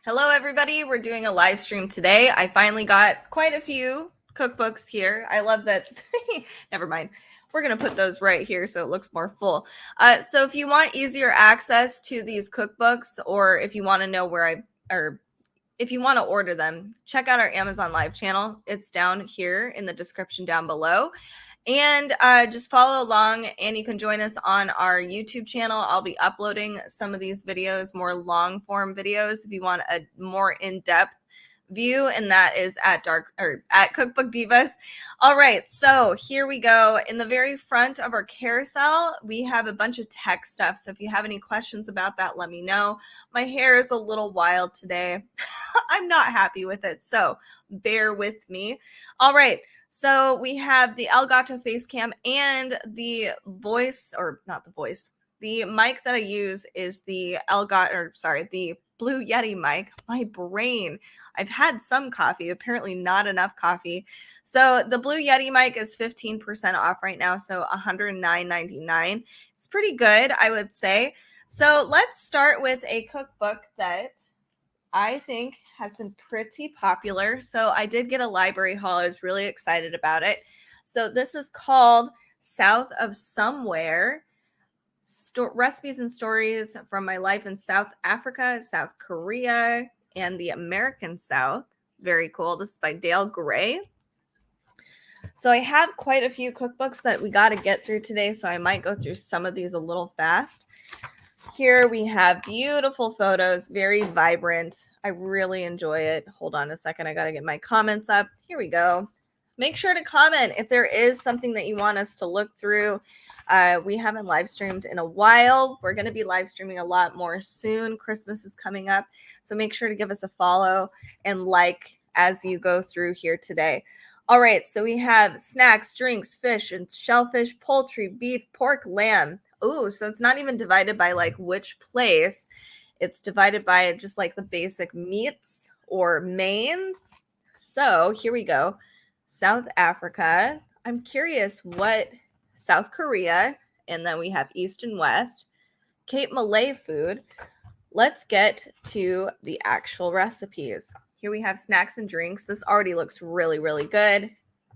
Hello, everybody. We're doing a live stream today. I finally got quite a few cookbooks here. I love that. Never mind. We're going to put those right here so it looks more full. So if you want easier access to these cookbooks, or if you want to know if you want to order them, check out our Amazon Live channel. It's down here in the description down below. And just follow along, and you can join us on our YouTube channel. I'll be uploading some of these videos, more long form videos, if you want a more in-depth view, and that is at Cookbook Divas. All right, so here we go. In the very front of our carousel, we have a bunch of tech stuff. So if you have any questions about that, let me know. My hair is a little wild today. I'm not happy with it, so bear with me. All right. So we have the Elgato face cam, and the mic that I use is the the Blue Yeti mic. My brain. I've had some coffee, apparently not enough coffee. So the Blue Yeti mic is 15% off right now, so $109.99. It's pretty good, I would say. So let's start with a cookbook that I think has been pretty popular. So I did get a library haul. I was really excited about it. So this is called South of Somewhere, Recipes and Stories from My Life in South Africa, South Korea, and the American South. Very cool. This is by Dale Gray. So I have quite a few cookbooks that we got to get through today, so I might go through some of these a little fast. Here we have beautiful photos, very vibrant. I really enjoy it. Hold on a second. I got to get my comments up. Here we go. Make sure to comment if there is something that you want us to look through. We haven't live streamed in a while. We're going to be live streaming a lot more soon. Christmas is coming up. So make sure to give us a follow and like as you go through here today. All right. So we have snacks, drinks, fish, and shellfish, poultry, beef, pork, lamb. Oh, so it's not even divided by like which place. It's divided by just like the basic meats or mains. So here we go. South Africa. I'm curious what South Korea, and then we have East and West. Cape Malay food. Let's get to the actual recipes. Here we have snacks and drinks. This already looks really, really good.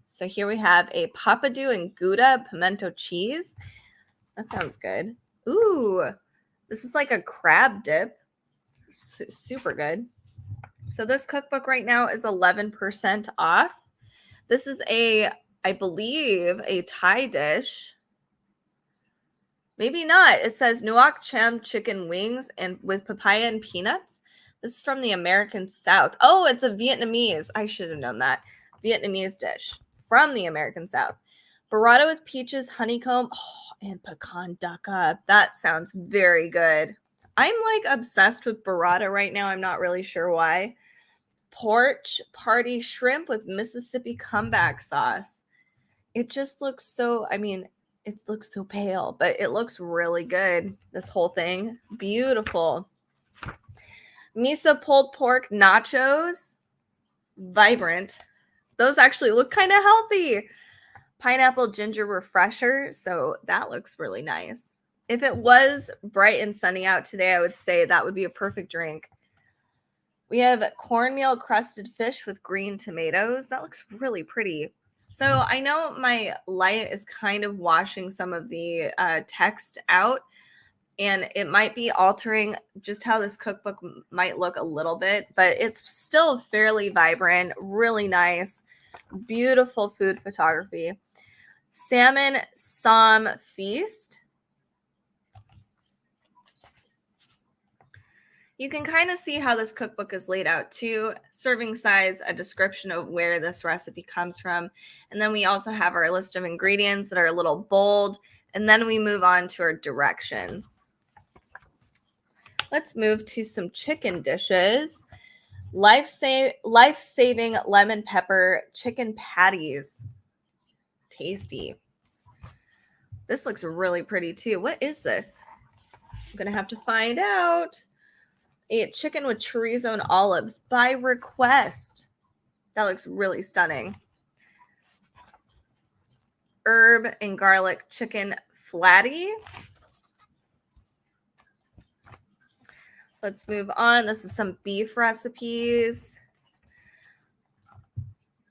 So here we have a papadou and Gouda pimento cheese. That sounds good. Ooh, this is like a crab dip. Super good. So this cookbook right now is 11% off. This is I believe, a Thai dish. Maybe not. It says Nuoc Cham chicken wings and with papaya and peanuts. This is from the American South. Oh, it's a Vietnamese. I should have known that. Vietnamese dish from the American South. Burrata with peaches, honeycomb, and pecan dukkha. That sounds very good. I'm like obsessed with burrata right now. I'm not really sure why. Porch party shrimp with Mississippi comeback sauce. It just looks so, it looks so pale, but it looks really good. This whole thing, beautiful. Miso pulled pork nachos, vibrant. Those actually look kind of healthy. Pineapple ginger refresher. So that looks really nice. If it was bright and sunny out today, I would say that would be a perfect drink. We have cornmeal crusted fish with green tomatoes. That looks really pretty. So I know my light is kind of washing some of the text out, and it might be altering just how this cookbook might look a little bit, but it's still fairly vibrant, really nice, beautiful food photography. Salmon Som Feast. You can kind of see how this cookbook is laid out too. Serving size, a description of where this recipe comes from. And then we also have our list of ingredients that are a little bold. And then we move on to our directions. Let's move to some chicken dishes. Life-saving lemon pepper chicken patties. Tasty. This looks really pretty too. What is this? I'm going to have to find out. A chicken with chorizo and olives by request. That looks really stunning. Herb and garlic chicken flatty. Let's move on. This is some beef recipes.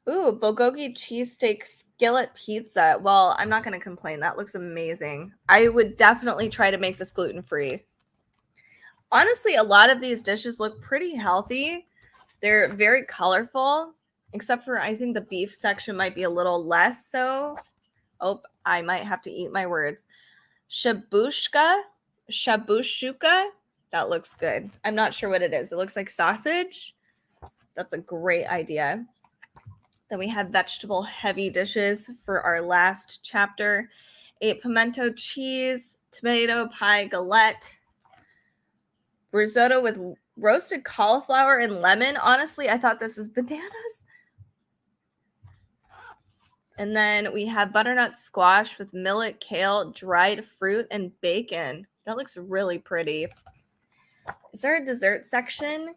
Ooh, bulgogi cheesesteak skillet pizza. Well, I'm not going to complain. That looks amazing. I would definitely try to make this gluten-free. Honestly, a lot of these dishes look pretty healthy. They're very colorful, except for I think the beef section might be a little less so. Oh, I might have to eat my words. Shabushka. That looks good. I'm not sure what it is. It looks like sausage. That's a great idea. Then we have vegetable heavy dishes for our last chapter. A pimento cheese, tomato pie galette, risotto with roasted cauliflower and lemon. Honestly, I thought this was bananas. And then we have butternut squash with millet, kale, dried fruit, and bacon. That looks really pretty. Is there a dessert section?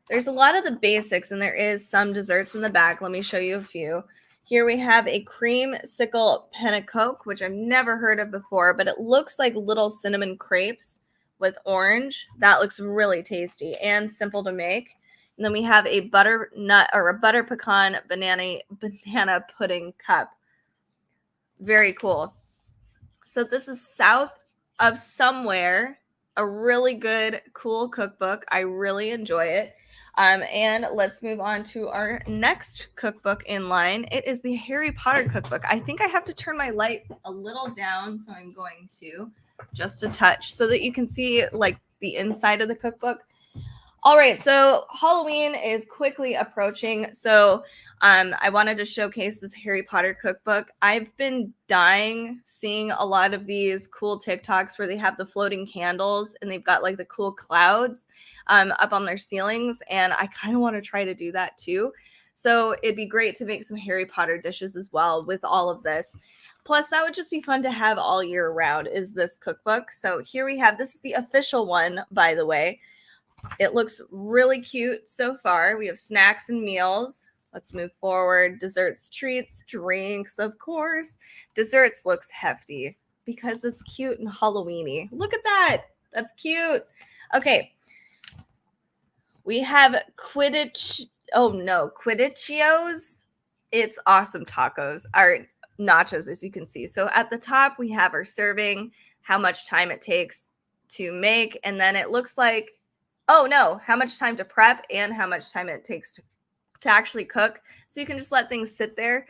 There's a lot of the basics, and there is some desserts in the back. Let me show you a few. Here we have a creamsicle panacoke, which I've never heard of before, but it looks like little cinnamon crepes with orange. That looks really tasty and simple to make. And then we have a butternut or a butter pecan banana pudding cup. Very cool. So this is South of Somewhere, a really good, cool cookbook. I really enjoy it. And let's move on to our next cookbook in line. It is the Harry Potter cookbook. I think I have to turn my light a little down, so I'm going to just a touch so that you can see like the inside of the cookbook. All right, so Halloween is quickly approaching, so I wanted to showcase this Harry Potter cookbook. I've been dying seeing a lot of these cool TikToks where they have the floating candles and they've got like the cool clouds up on their ceilings, and I kind of want to try to do that too. So it'd be great to make some Harry Potter dishes as well with all of this. Plus, that would just be fun to have all year round, is this cookbook. So here we have, this is the official one, by the way. It looks really cute so far. We have snacks and meals. Let's move forward. Desserts, treats, drinks, of course. Desserts looks hefty because it's cute and Halloween-y. Look at that. That's cute. Okay. We have Quidditchios. It's awesome tacos. Our nachos, as you can see. So at the top, we have our serving, how much time it takes to make, and then it looks like, oh no, how much time to prep and how much time it takes to actually cook. So you can just let things sit there.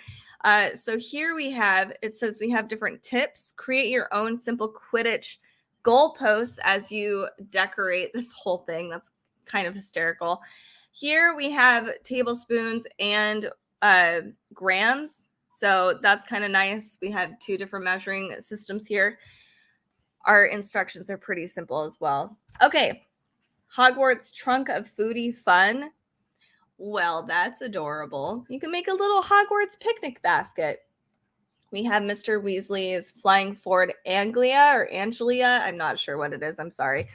So here we have, it says we have different tips. Create your own simple Quidditch goalposts as you decorate this whole thing. That's kind of hysterical. Here we have tablespoons and grams. So that's kind of nice. We have two different measuring systems here. Our instructions are pretty simple as well. Okay. Hogwarts trunk of foodie fun. Well, that's adorable. You can make a little Hogwarts picnic basket. We have Mr. Weasley's Flying Ford Anglia or Angelia. I'm not sure what it is. I'm sorry.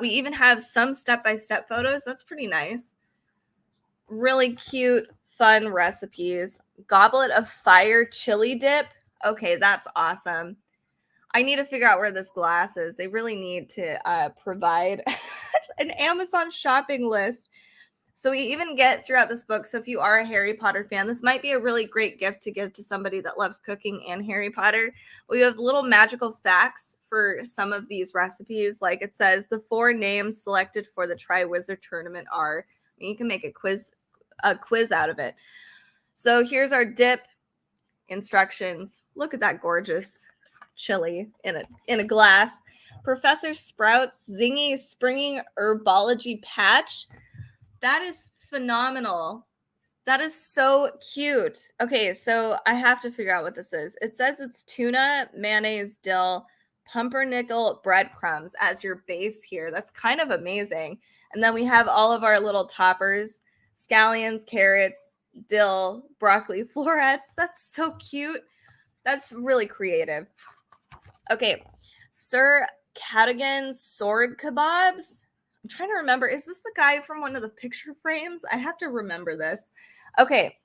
We even have some step-by-step photos. That's pretty nice. Really cute, fun recipes. Goblet of Fire chili dip. Okay, that's awesome. I need to figure out where this glass is. They really need to provide an Amazon shopping list. So we even get throughout this book. So if you are a Harry Potter fan, this might be a really great gift to give to somebody that loves cooking and Harry Potter. We have little magical facts for some of these recipes. Like it says, the 4 names selected for the Triwizard Tournament are, and you can make a quiz out of it. So here's our dip instructions. Look at that gorgeous chili in a glass. Professor Sprout's zingy springing herbology patch. That is phenomenal. That is so cute. Okay, so I have to figure out what this is. It says it's tuna, mayonnaise, dill, pumpernickel breadcrumbs as your base here. That's kind of amazing. And then we have all of our little toppers, scallions, carrots, dill, broccoli florets. That's so cute. That's really creative. Okay, Sir Cadogan's sword kebabs. I'm trying to remember. Is this the guy from one of the picture frames? I have to remember this. Okay,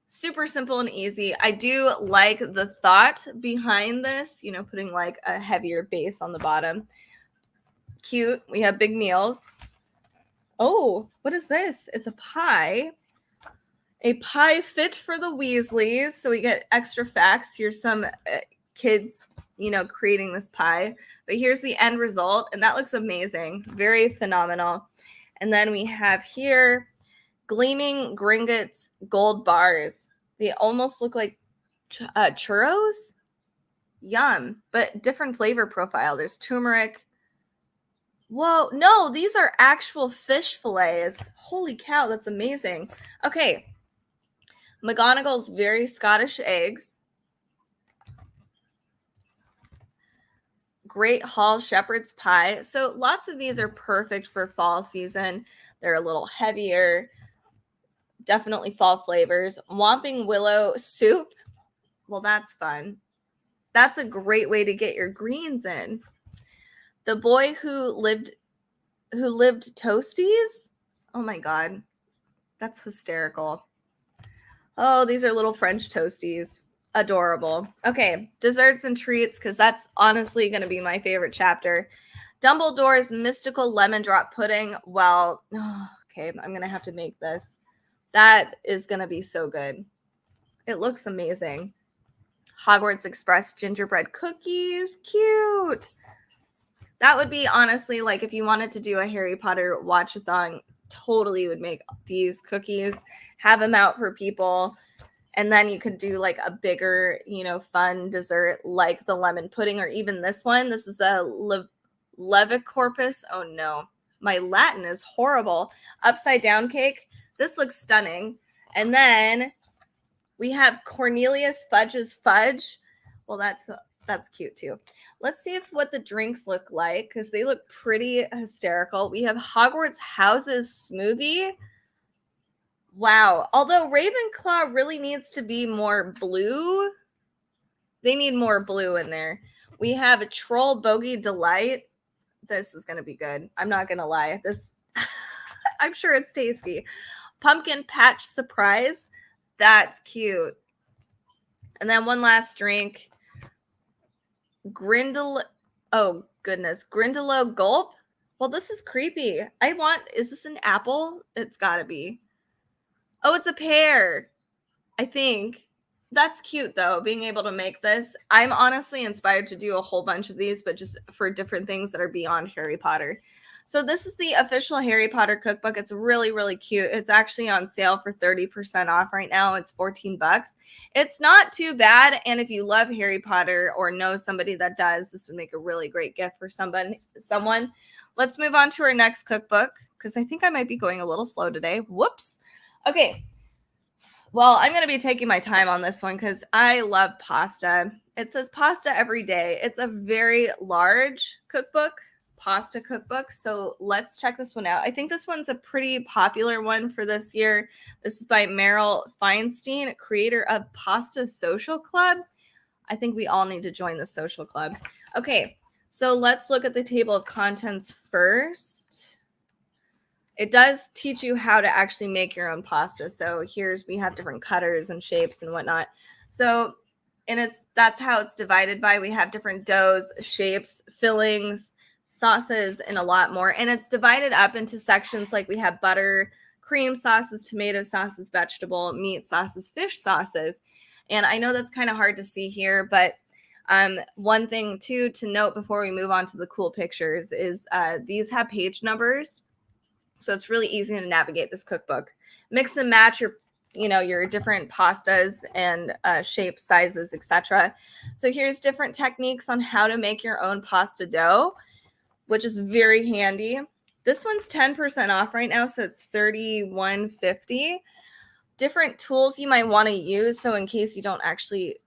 super simple and easy. I do like the thought behind this, putting like a heavier base on the bottom. cute. We have big meals. Oh, what is this? It's a pie. A pie fit for the Weasleys. So we get extra facts. Here's some kids, creating this pie. But here's the end result. And that looks amazing. Very phenomenal. And then we have here Gleaming Gringotts gold bars. They almost look like churros. Yum. But different flavor profile. There's turmeric. Whoa, no, these are actual fish fillets. Holy cow, that's amazing. Okay, McGonagall's Very Scottish Eggs. Great Hall Shepherd's Pie. So lots of these are perfect for fall season. They're a little heavier. Definitely fall flavors. Whomping Willow Soup. Well, that's fun. That's a great way to get your greens in. The Boy Who Lived Toasties. Oh my God. That's hysterical. Oh, these are little French toasties. Adorable. Okay, desserts and treats, because that's honestly going to be my favorite chapter. Dumbledore's Mystical Lemon Drop Pudding. Well, okay, I'm going to have to make this. That is going to be so good. It looks amazing. Hogwarts Express gingerbread cookies. Cute. That would be honestly like if you wanted to do a Harry Potter watch-a-thon, totally would make these cookies, have them out for people, and then you could do like a bigger, fun dessert like the lemon pudding, or even this one. This is a Levicorpus. Oh no, my Latin is horrible. Upside down cake. This looks stunning. And then we have Cornelius Fudge's Fudge. Well, that's cute too. Let's see what the drinks look like, because they look pretty hysterical. We have Hogwarts Houses Smoothie. Wow. Although Ravenclaw really needs to be more blue. They need more blue in there. We have a Troll Bogey Delight. This is going to be good. I'm not going to lie. I'm sure it's tasty. Pumpkin Patch Surprise. That's cute. And then one last drink. Grindelow Gulp. Well, this is creepy. Is this an apple? It's gotta be. Oh, it's a pear. I think. That's cute though, being able to make this. I'm honestly inspired to do a whole bunch of these, but just for different things that are beyond Harry Potter. So this is the official Harry Potter cookbook. It's really, really cute. It's actually on sale for 30% off right now. It's $14. It's not too bad. And if you love Harry Potter or know somebody that does, this would make a really great gift for someone. Let's move on to our next cookbook, because I think I might be going a little slow today. Whoops. Okay. Well, I'm going to be taking my time on this one because I love pasta. It says pasta every day. It's a very large cookbook. Pasta cookbook. So let's check this one out. I think this one's a pretty popular one for this year. This is by Meryl Feinstein, creator of Pasta Social Club. I think we all need to join the social club. Okay, so let's look at the table of contents first. It does teach you how to actually make your own pasta. So we have different cutters and shapes and whatnot. So, that's how it's divided by. We have different doughs, shapes, fillings, sauces, and a lot more. And it's divided up into sections like we have butter, cream sauces, tomato sauces, vegetable, meat sauces, fish sauces. And I know that's kind of hard to see here, but one thing too to note before we move on to the cool pictures is these have page numbers. So it's really easy to navigate this cookbook. Mix and match your different pastas and shapes, sizes, etc. So here's different techniques on how to make your own pasta dough, which is very handy. This one's 10% off right now, so it's $31.50. Different tools you might want to use. So in case you don't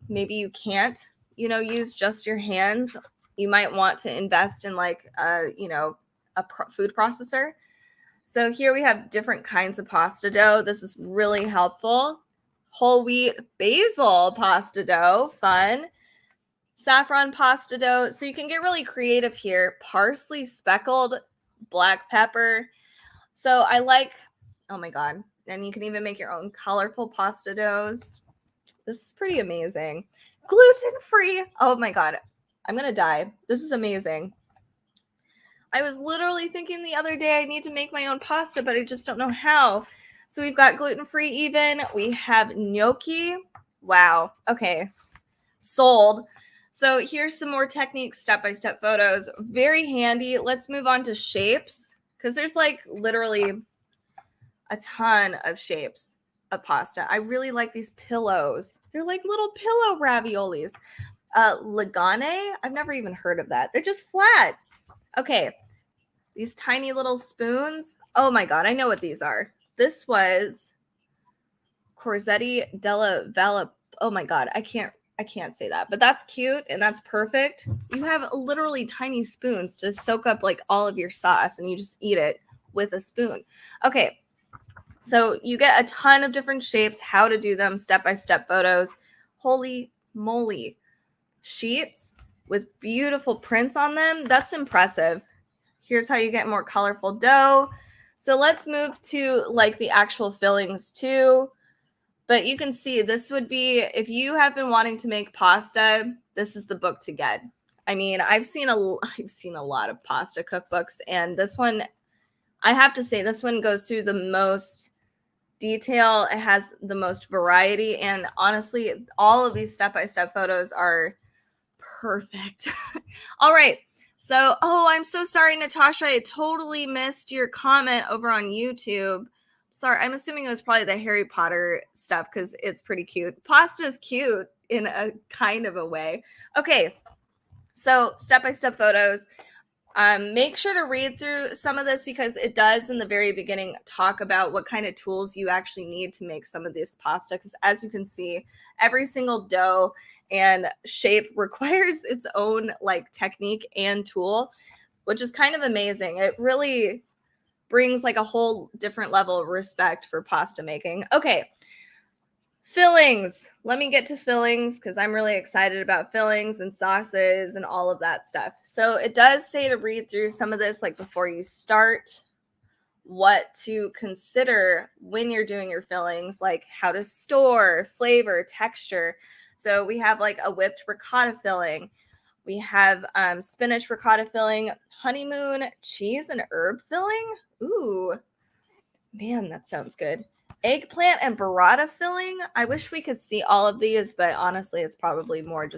maybe you can't, use just your hands, you might want to invest in a food processor. So here we have different kinds of pasta dough. This is really helpful. Whole wheat basil pasta dough, fun. Saffron pasta dough. So you can get really creative here. Parsley speckled black pepper. So oh my God. And you can even make your own colorful pasta doughs. This is pretty amazing. Gluten-free. Oh my God. I'm going to die. This is amazing. I was literally thinking the other day I need to make my own pasta, but I just don't know how. So we've got gluten-free even. We have gnocchi. Wow. Okay. Sold. So here's some more techniques, step-by-step photos. Very handy. Let's move on to shapes because there's like literally a ton of shapes of pasta. I really like these pillows. They're like little pillow raviolis. Legane, I've never even heard of that. They're just flat. Okay, these tiny little spoons. Oh my God, I know what these are. This was Corsetti della Valle. Oh my God, I can't say that, but that's cute and that's perfect. You have literally tiny spoons to soak up like all of your sauce and you just eat it with a spoon. Okay, so you get a ton of different shapes, how to do them, step-by-step photos. Holy moly. Sheets with beautiful prints on them. That's impressive. Here's how you get more colorful dough. So let's move to like the actual fillings too. But you can see this would be, if you have been wanting to make pasta, this is the book to get. I mean, I've seen a lot of pasta cookbooks, and this one, I have to say, this one goes through the most detail. It has the most variety, and honestly, all of these step-by-step photos are perfect. All right. So, I'm so sorry, Natasha. I totally missed your comment over on YouTube. Sorry, I'm assuming it was probably the Harry Potter stuff because it's pretty cute. Pasta is cute in a kind of a way. Okay, so step-by-step photos. Make sure to read through some of this because it does in the very beginning talk about what kind of tools you actually need to make some of this pasta. Because as you can see, every single dough and shape requires its own like technique and tool, which is kind of amazing. It really brings like a whole different level of respect for pasta making. Okay. Fillings. Let me get to fillings because I'm really excited about fillings and sauces and all of that stuff. So it does say to read through some of this like before you start, what to consider when you're doing your fillings, like how to store, flavor, texture. So we have like a whipped ricotta filling. We have spinach ricotta filling, honeymoon, cheese and herb filling. Ooh, man, that sounds good. Eggplant and burrata filling. I wish we could see all of these, but honestly, it's probably more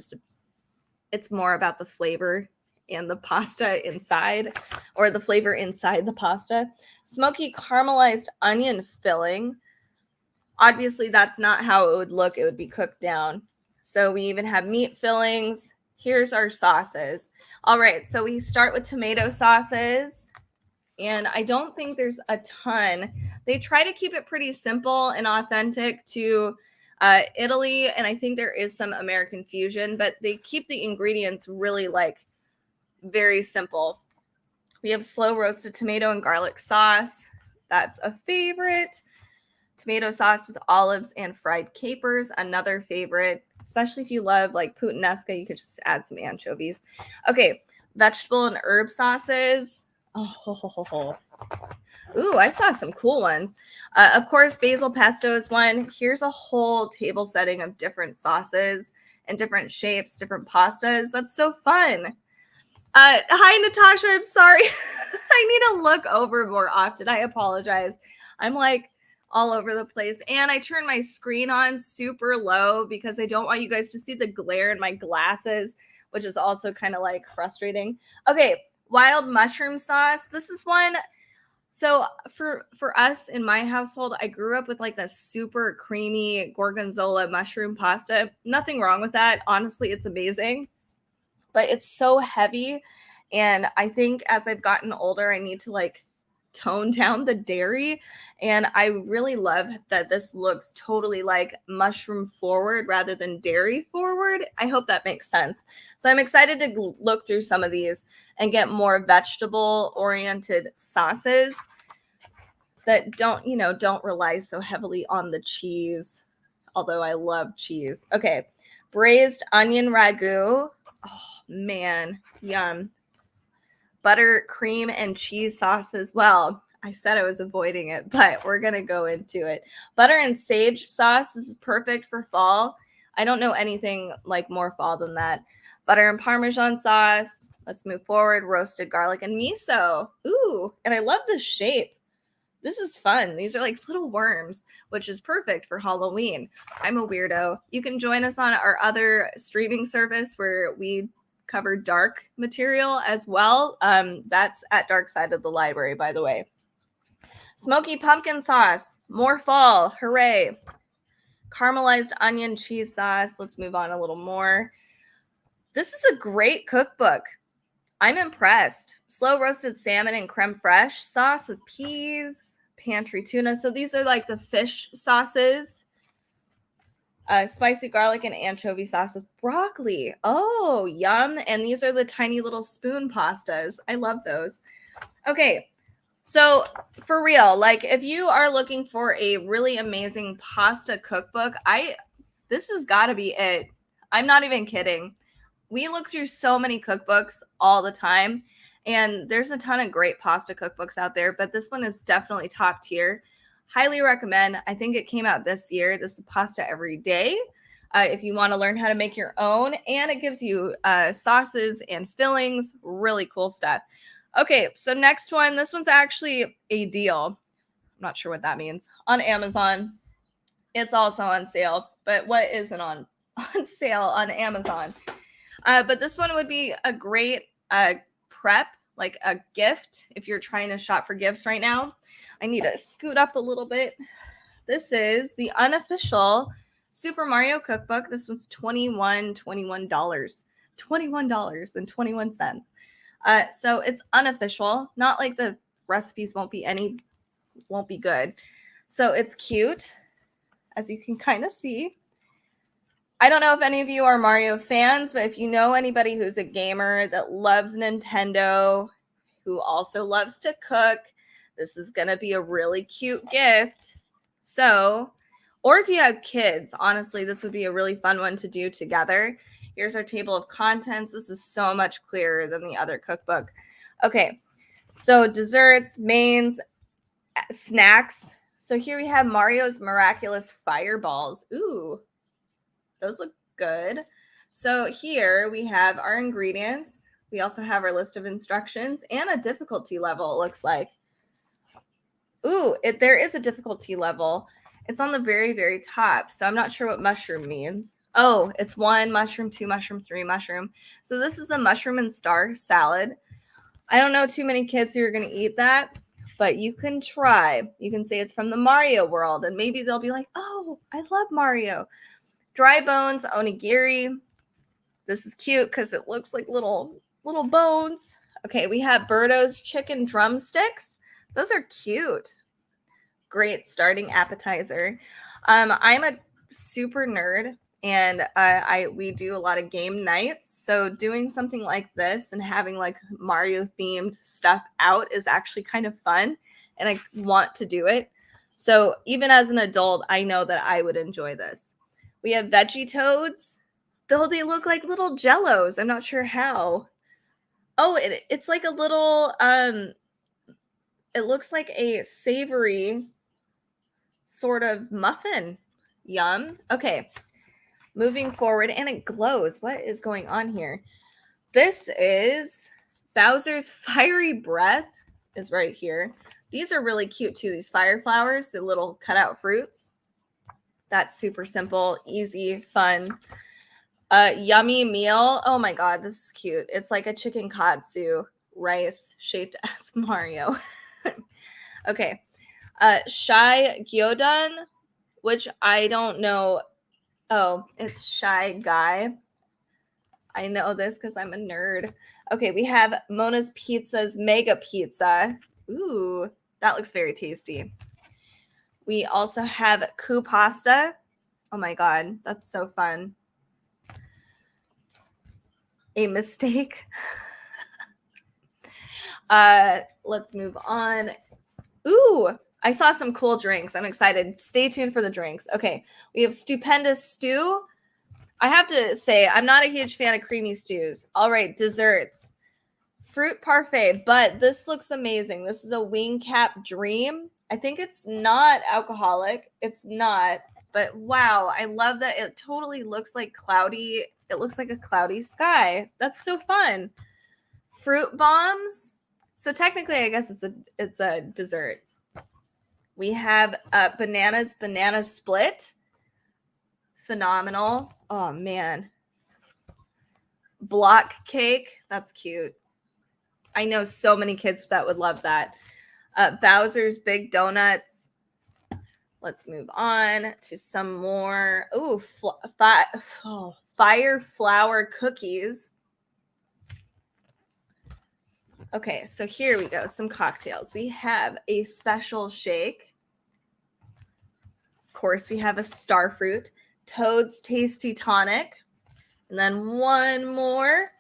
it's more about the flavor and the pasta inside, or the flavor inside the pasta. Smoky caramelized onion filling. Obviously, that's not how it would look. It would be cooked down. So we even have meat fillings. Here's our sauces. All right, so we start with tomato sauces. And I don't think there's a ton. They try to keep it pretty simple and authentic to Italy, and I think there is some American fusion, but they keep the ingredients really like very simple. We have slow roasted tomato and garlic sauce. That's a favorite. Tomato sauce with olives and fried capers, another favorite, especially if you love like puttanesca, you could just add some anchovies. Okay, vegetable and herb sauces. Oh, ooh, I saw some cool ones. Of course, basil pesto is one. Here's a whole table setting of different sauces and different shapes, different pastas. That's so fun. Hi, Natasha. I'm sorry. I need to look over more often. I apologize. I'm like all over the place. And I turn my screen on super low because I don't want you guys to see the glare in my glasses, which is also kind of like frustrating. Okay. Wild mushroom sauce. This is one. So for us in my household, I grew up with like the super creamy gorgonzola mushroom pasta. Nothing wrong with that. Honestly, it's amazing. But it's so heavy. And I think as I've gotten older, I need to like tone down the dairy. And I really love that this looks totally like mushroom forward rather than dairy forward. I hope that makes sense. So I'm excited to look through some of these and get more vegetable oriented sauces that don't rely so heavily on the cheese. Although I love cheese. Okay. Braised onion ragu. Oh man, yum. Butter, cream, and cheese sauce as well. I said I was avoiding it, but we're going to go into it. Butter and sage sauce. This is perfect for fall. I don't know anything like more fall than that. butter and Parmesan sauce. Let's move forward. Roasted garlic and miso. Ooh, and I love this shape. This is fun. These are like little worms, which is perfect for Halloween. I'm a weirdo. You can join us on our other streaming service where we cover dark material as well. That's at Dark Side of the Library, by the way. Smoky pumpkin sauce. More fall. Hooray. Caramelized onion cheese sauce. Let's move on a little more. This is a great cookbook. I'm impressed. Slow roasted salmon and creme fraiche sauce with peas, pantry tuna. So these are like the fish sauces. Spicy garlic and anchovy sauce with broccoli. Oh, yum. And these are the tiny little spoon pastas. I love those. Okay, so for real, like if you are looking for a really amazing pasta cookbook, this has got to be it. I'm not even kidding. We look through so many cookbooks all the time, and there's a ton of great pasta cookbooks out there, but this one is definitely top tier. Highly recommend. I think it came out this year. This is Pasta Every Day. If you want to learn how to make your own, and it gives you sauces and fillings, really cool stuff. Okay, so next one. This one's actually a deal. I'm not sure what that means. On Amazon. It's also on sale, but what isn't on sale on Amazon? But this one would be a great prep, like a gift, if you're trying to shop for gifts right now. I need to scoot up a little bit. This is the Unofficial Super Mario Cookbook. This one's $21.21. So it's unofficial, not like the recipes won't be good. So it's cute, as you can kind of see. I don't know if any of you are Mario fans, but if you know anybody who's a gamer that loves Nintendo, who also loves to cook, this is going to be a really cute gift. So, or if you have kids, honestly, this would be a really fun one to do together. Here's our table of contents. This is so much clearer than the other cookbook. Okay, so desserts, mains, snacks. So here we have Mario's Miraculous Fireballs. Ooh. Those look good. So here we have our ingredients. We also have our list of instructions and a difficulty level, it looks like. Ooh, there is a difficulty level. It's on the very, very top. So I'm not sure what mushroom means. Oh, it's 1 mushroom, 2 mushroom, 3 mushroom. So this is a mushroom and star salad. I don't know too many kids who are going to eat that, but you can try. You can say it's from the Mario world, and maybe they'll be like, oh, I love Mario. Dry bones, onigiri. This is cute because it looks like little bones. Okay, we have Birdo's chicken drumsticks. Those are cute. Great starting appetizer. I'm a super nerd, and we do a lot of game nights. So doing something like this and having like Mario themed stuff out is actually kind of fun, and I want to do it. So even as an adult, I know that I would enjoy this. We have veggie toads, though they look like little jellos. I'm not sure how. Oh, it's like a little, it looks like a savory sort of muffin. Yum. Okay, moving forward, and it glows. What is going on here? This is Bowser's Fiery Breath is right here. These are really cute too. These fire flowers, the little cutout fruits. That's super simple, easy, fun. Yummy meal. Oh my God, this is cute. It's like a chicken katsu rice shaped as Mario. Okay. Shy gyodon, which I don't know. Oh, it's Shy Guy. I know this because I'm a nerd. Okay, we have Mona's Pizza's Mega Pizza. Ooh, that looks very tasty. We also have Coup Pasta. Oh my God, that's so fun. A mistake. Let's move on. Ooh, I saw some cool drinks. I'm excited. Stay tuned for the drinks. Okay, we have Stupendous Stew. I have to say, I'm not a huge fan of creamy stews. All right, desserts. Fruit parfait, but this looks amazing. This is a wing cap dream. I think it's not alcoholic. It's not, but wow, I love that it totally looks like cloudy. It looks like a cloudy sky. That's so fun. Fruit bombs. So technically, I guess it's a dessert. We have banana split. Phenomenal. Oh man. Block cake. That's cute. I know so many kids that would love that. Bowser's Big Donuts. Let's move on to some more. Ooh, fire flour cookies. Okay, so here we go. Some cocktails. We have a special shake. Of course, we have a starfruit. Toad's Tasty Tonic. And then one more.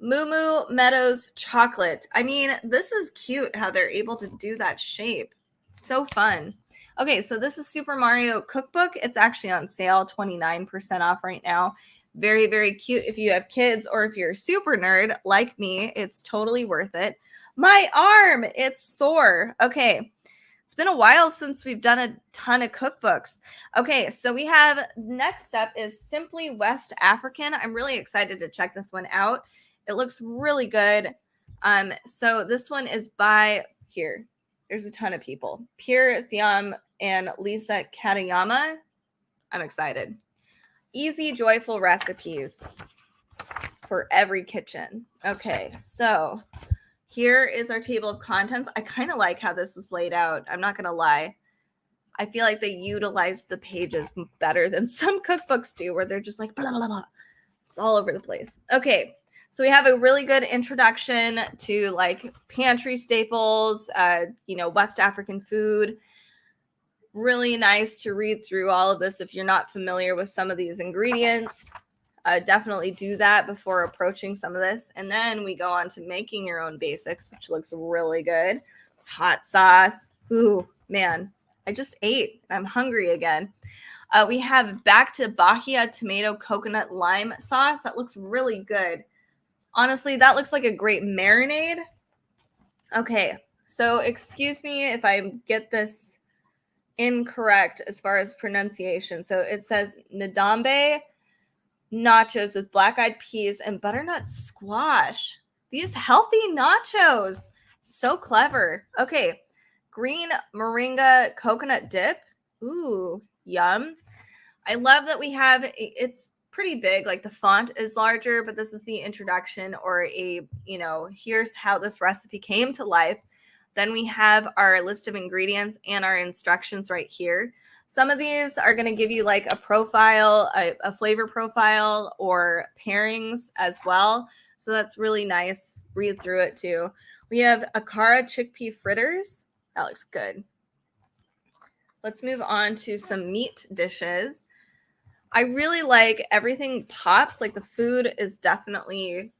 Moo Moo Meadows Chocolate. I mean, this is cute how they're able to do that shape. So fun. Okay, so this is Super Mario Cookbook. It's actually on sale, 29% off right now. Very, very cute if you have kids or if you're a super nerd like me. It's totally worth it. My arm, it's sore. Okay, it's been a while since we've done a ton of cookbooks. Okay, so we have next up is Simply West African. I'm really excited to check this one out. It looks really good. So this one is by here. There's a ton of people. Pierre Thiam and Lisa Katayama. I'm excited. Easy, joyful recipes for every kitchen. Okay, so here is our table of contents. I kind of like how this is laid out. I'm not going to lie. I feel like they utilize the pages better than some cookbooks do, where they're just like, blah, blah, blah. It's all over the place. Okay, so we have a really good introduction to like pantry staples, West African food. Really nice to read through all of this if you're not familiar with some of these ingredients. Definitely do that before approaching some of this. And then we go on to making your own basics, which looks really good. Hot sauce. Ooh, man, I just ate. I'm hungry again. We have back to Bahia tomato coconut lime sauce. That looks really good. Honestly, that looks like a great marinade. Okay, so excuse me if I get this incorrect as far as pronunciation. So it says Ndambe nachos with black-eyed peas and butternut squash. These healthy nachos. So clever. Okay, green moringa coconut dip. Ooh, yum. I love that we have, it's pretty big, like the font is larger, but this is the introduction or here's how this recipe came to life. Then we have our list of ingredients and our instructions right here. Some of these are going to give you like a profile, a flavor profile or pairings as well. So that's really nice. Read through it too. We have Akara chickpea fritters. That looks good. Let's move on to some meat dishes. I really like everything pops. Like the food is definitely,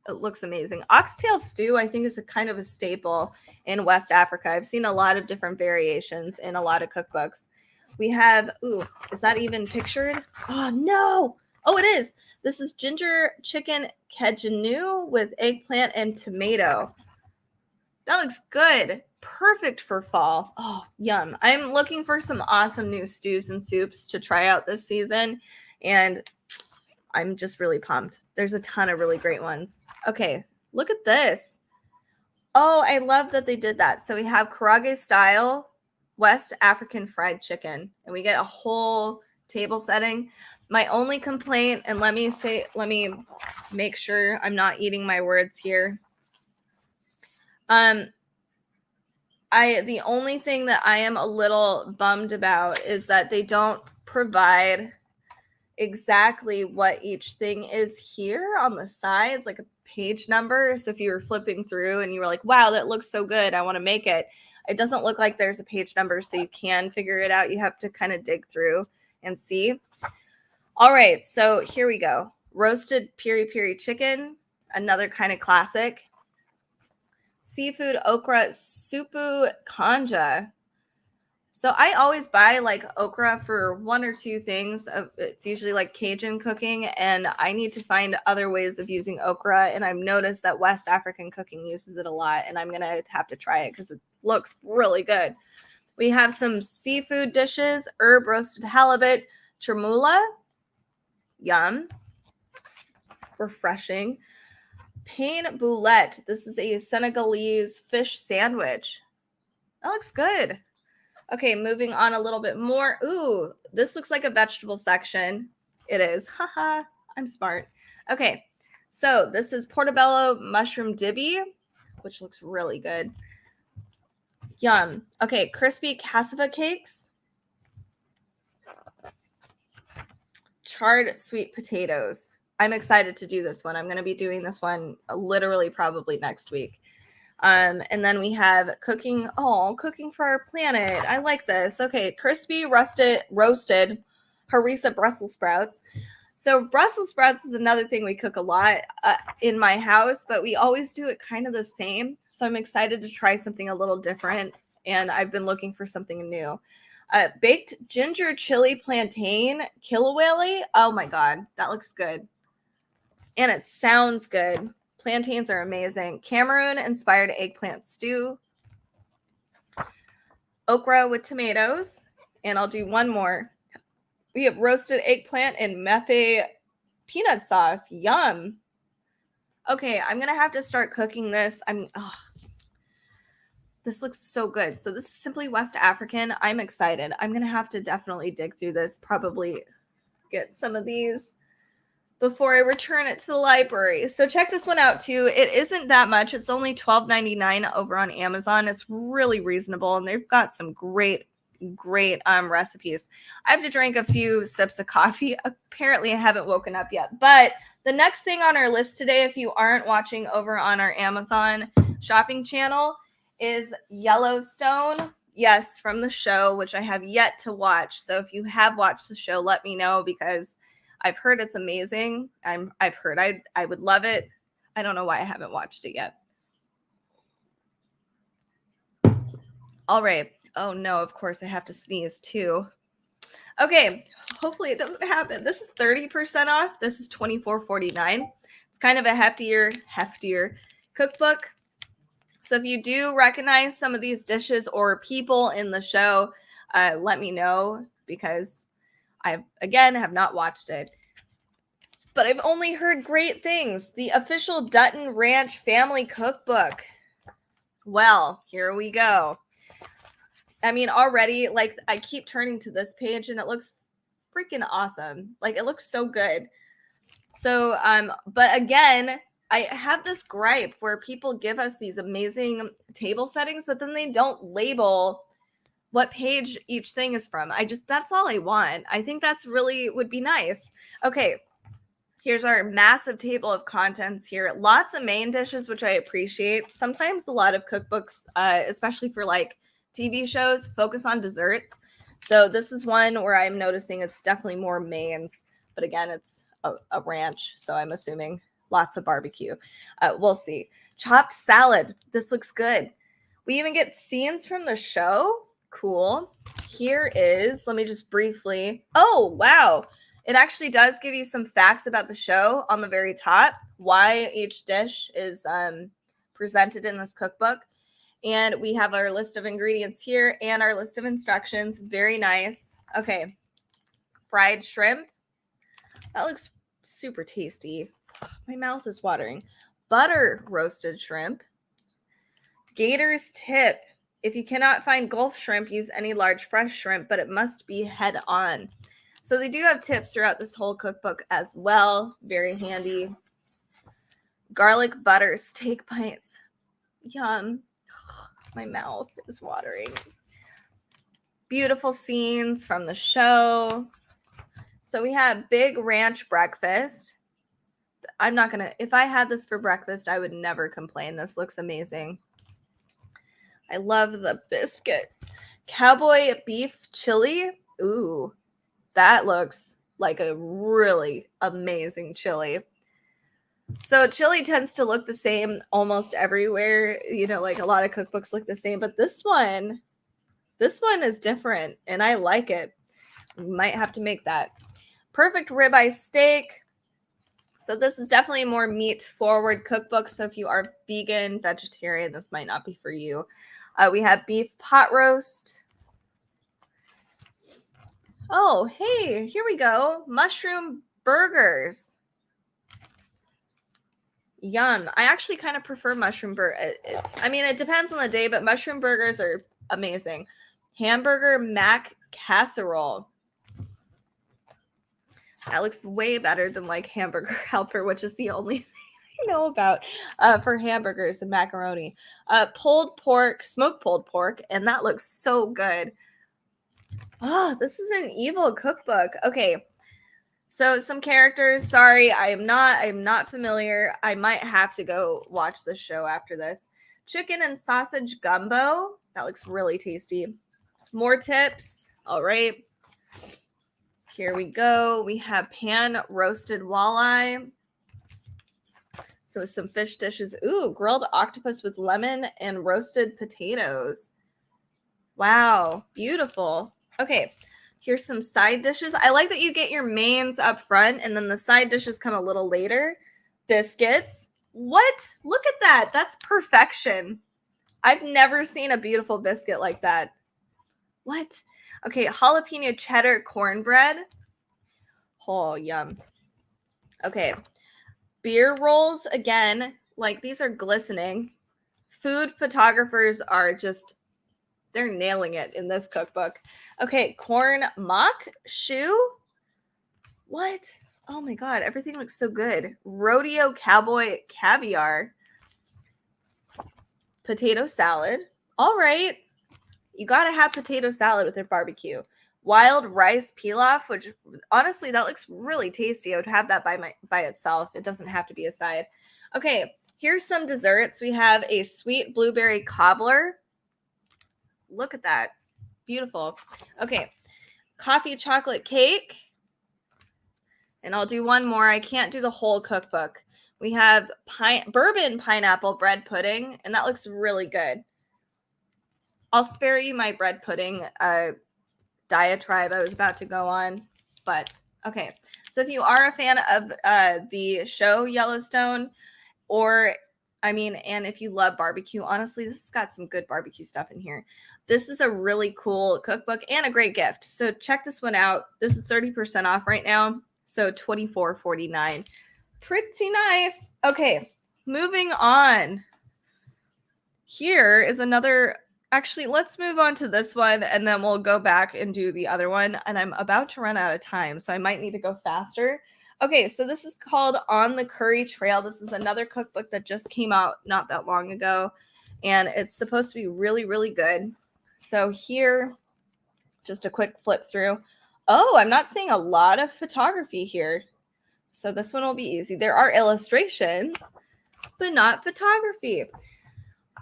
it looks amazing. Oxtail stew, I think, is a kind of a staple in West Africa. I've seen a lot of different variations in a lot of cookbooks. We have, ooh, is that even pictured? Oh, no. Oh, it is. This is ginger chicken kejanu with eggplant and tomato. That looks good. Perfect for fall. Oh, yum. I'm looking for some awesome new stews and soups to try out this season. And I'm just really pumped. There's a ton of really great ones. Okay, look at this. Oh, I love that they did that. So we have Karage style West African fried chicken, and we get a whole table setting. My only complaint, and let me make sure I'm not eating my words here. The only thing that I am a little bummed about is that they don't provide exactly what each thing is here on the sides, like a page number. So if you were flipping through and you were like, wow, that looks so good, I want to make it. It doesn't look like there's a page number, so you can figure it out. You have to kind of dig through and see. All right, so here we go. Roasted piri piri chicken, another kind of classic. Seafood okra supu kanja. So I always buy like okra for one or two things. It's usually like Cajun cooking, and I need to find other ways of using okra. And I've noticed that West African cooking uses it a lot, and I'm going to have to try it because it looks really good. We have some seafood dishes, herb roasted halibut, chermoula. Yum. refreshing. Pain boulette. This is a Senegalese fish sandwich. That looks good. Okay, moving on a little bit more. Ooh, this looks like a vegetable section. It is. Haha, I'm smart. Okay, so this is portobello mushroom dibby, which looks really good. Yum. Okay, crispy cassava cakes. Charred sweet potatoes. I'm excited to do this one. I'm going to be doing this one literally probably next week. And then we have cooking for our planet. I like this. Okay, crispy roasted harissa Brussels sprouts. So Brussels sprouts is another thing we cook a lot in my house, but we always do it kind of the same. So I'm excited to try something a little different, and I've been looking for something new. Baked ginger chili plantain kilawele. Oh my God, that looks good. And it sounds good. Plantains are amazing. Cameroon-inspired eggplant stew. Okra with tomatoes. And I'll do one more. We have roasted eggplant and mefe peanut sauce. Yum. Okay, I'm going to have to start cooking this. This looks so good. So this is Simply West African. I'm excited. I'm going to have to definitely dig through this. Probably get some of these before I return it to the library. So check this one out too. It isn't that much. It's only $12.99 over on Amazon. It's really reasonable, and they've got some great recipes. I have to drink a few sips of coffee. Apparently I haven't woken up yet. But the next thing on our list today, if you aren't watching over on our Amazon shopping channel, is Yellowstone. Yes, from the show, which I have yet to watch. So if you have watched the show, let me know, because I've heard it's amazing. I've heard I would love it. I don't know why I haven't watched it yet. All right. Oh no, of course I have to sneeze too. Okay, hopefully it doesn't happen. This is 30% off. This is $24.49. It's kind of a heftier cookbook. So if you do recognize some of these dishes or people in the show, let me know, because I, again, have not watched it. But I've only heard great things. The Official Dutton Ranch Family Cookbook. Well, here we go. I mean, already, like, I keep turning to this page and it looks freaking awesome. Like, it looks so good. So, but again, I have this gripe where people give us these amazing table settings, but then they don't label what page each thing is from. That's all I want. I think that's really would be nice. Okay, here's our massive table of contents here. Lots of main dishes, which I appreciate. Sometimes a lot of cookbooks, especially for like TV shows, focus on desserts. So this is one where I'm noticing it's definitely more mains, but again, it's a ranch, so I'm assuming lots of barbecue. We'll see. Chopped salad. This looks good. We even get scenes from the show. Cool. Here is, let me just briefly. Oh, wow. It actually does give you some facts about the show on the very top, why each dish is presented in this cookbook. And we have our list of ingredients here and our list of instructions. Very nice. Okay. Fried shrimp. That looks super tasty. My mouth is watering. Butter roasted shrimp. Gator's tip. If you cannot find Gulf shrimp, use any large fresh shrimp, but it must be head on. So they do have tips throughout this whole cookbook as well. Very handy. Garlic butter steak bites. Yum. My mouth is watering. Beautiful scenes from the show. So we have big ranch breakfast. I'm not going to, if I had this for breakfast, I would never complain. This looks amazing. I love the biscuit. Cowboy beef chili. Ooh, that looks like a really amazing chili. So chili tends to look the same almost everywhere. You know, like a lot of cookbooks look the same, but this one is different and I like it. You might have to make that. Perfect ribeye steak. So this is definitely a more meat forward cookbook. So if you are vegan, vegetarian, this might not be for you. We have beef pot roast. Oh, hey, here we go. Mushroom burgers. Yum. I actually kind of prefer mushroom burger. I mean, it depends on the day, but mushroom burgers are amazing. Hamburger mac casserole. That looks way better than like hamburger helper, which is the only thing I know about for hamburgers and macaroni. Pulled pork, smoked pulled pork, and that looks so good. Oh, this is an evil cookbook. Okay. So some characters, sorry, I'm not familiar. I might have to go watch this show after this. Chicken and sausage gumbo. That looks really tasty. More tips. All right. Here we go. We have pan roasted walleye. So some fish dishes. Ooh, grilled octopus with lemon and roasted potatoes. Wow, beautiful. Okay, here's some side dishes. I like that you get your mains up front and then the side dishes come a little later. Biscuits. What? Look at that. That's perfection. I've never seen a beautiful biscuit like that. What? Okay, jalapeno cheddar cornbread. Oh, yum. Okay, beer rolls again. Like these are glistening. Food photographers are just, they're nailing it in this cookbook. Okay, corn mock shoe. What? Oh my god, everything looks so good. Rodeo cowboy caviar. Potato salad. All right. You got to have potato salad with your barbecue. Wild rice pilaf, which honestly that looks really tasty. I would have that by itself. It doesn't have to be a side. Okay, here's some desserts. We have a sweet blueberry cobbler. Look at that. Beautiful. Okay, coffee chocolate cake. And I'll do one more. I can't do the whole cookbook. We have bourbon pineapple bread pudding, and that looks really good. I'll spare you my bread pudding diatribe I was about to go on, but okay. So if you are a fan of the show Yellowstone, and if you love barbecue, honestly, this has got some good barbecue stuff in here. This is a really cool cookbook and a great gift. So check this one out. This is 30% off right now. So $24.49. Pretty nice. Okay, moving on. Here is another. Actually, let's move on to this one and then we'll go back and do the other one. And I'm about to run out of time, so I might need to go faster. Okay, so this is called On the Curry Trail. This is another cookbook that just came out not that long ago, and it's supposed to be really, really good. So here, just a quick flip through. Oh, I'm not seeing a lot of photography here. So this one will be easy. There are illustrations, but not photography.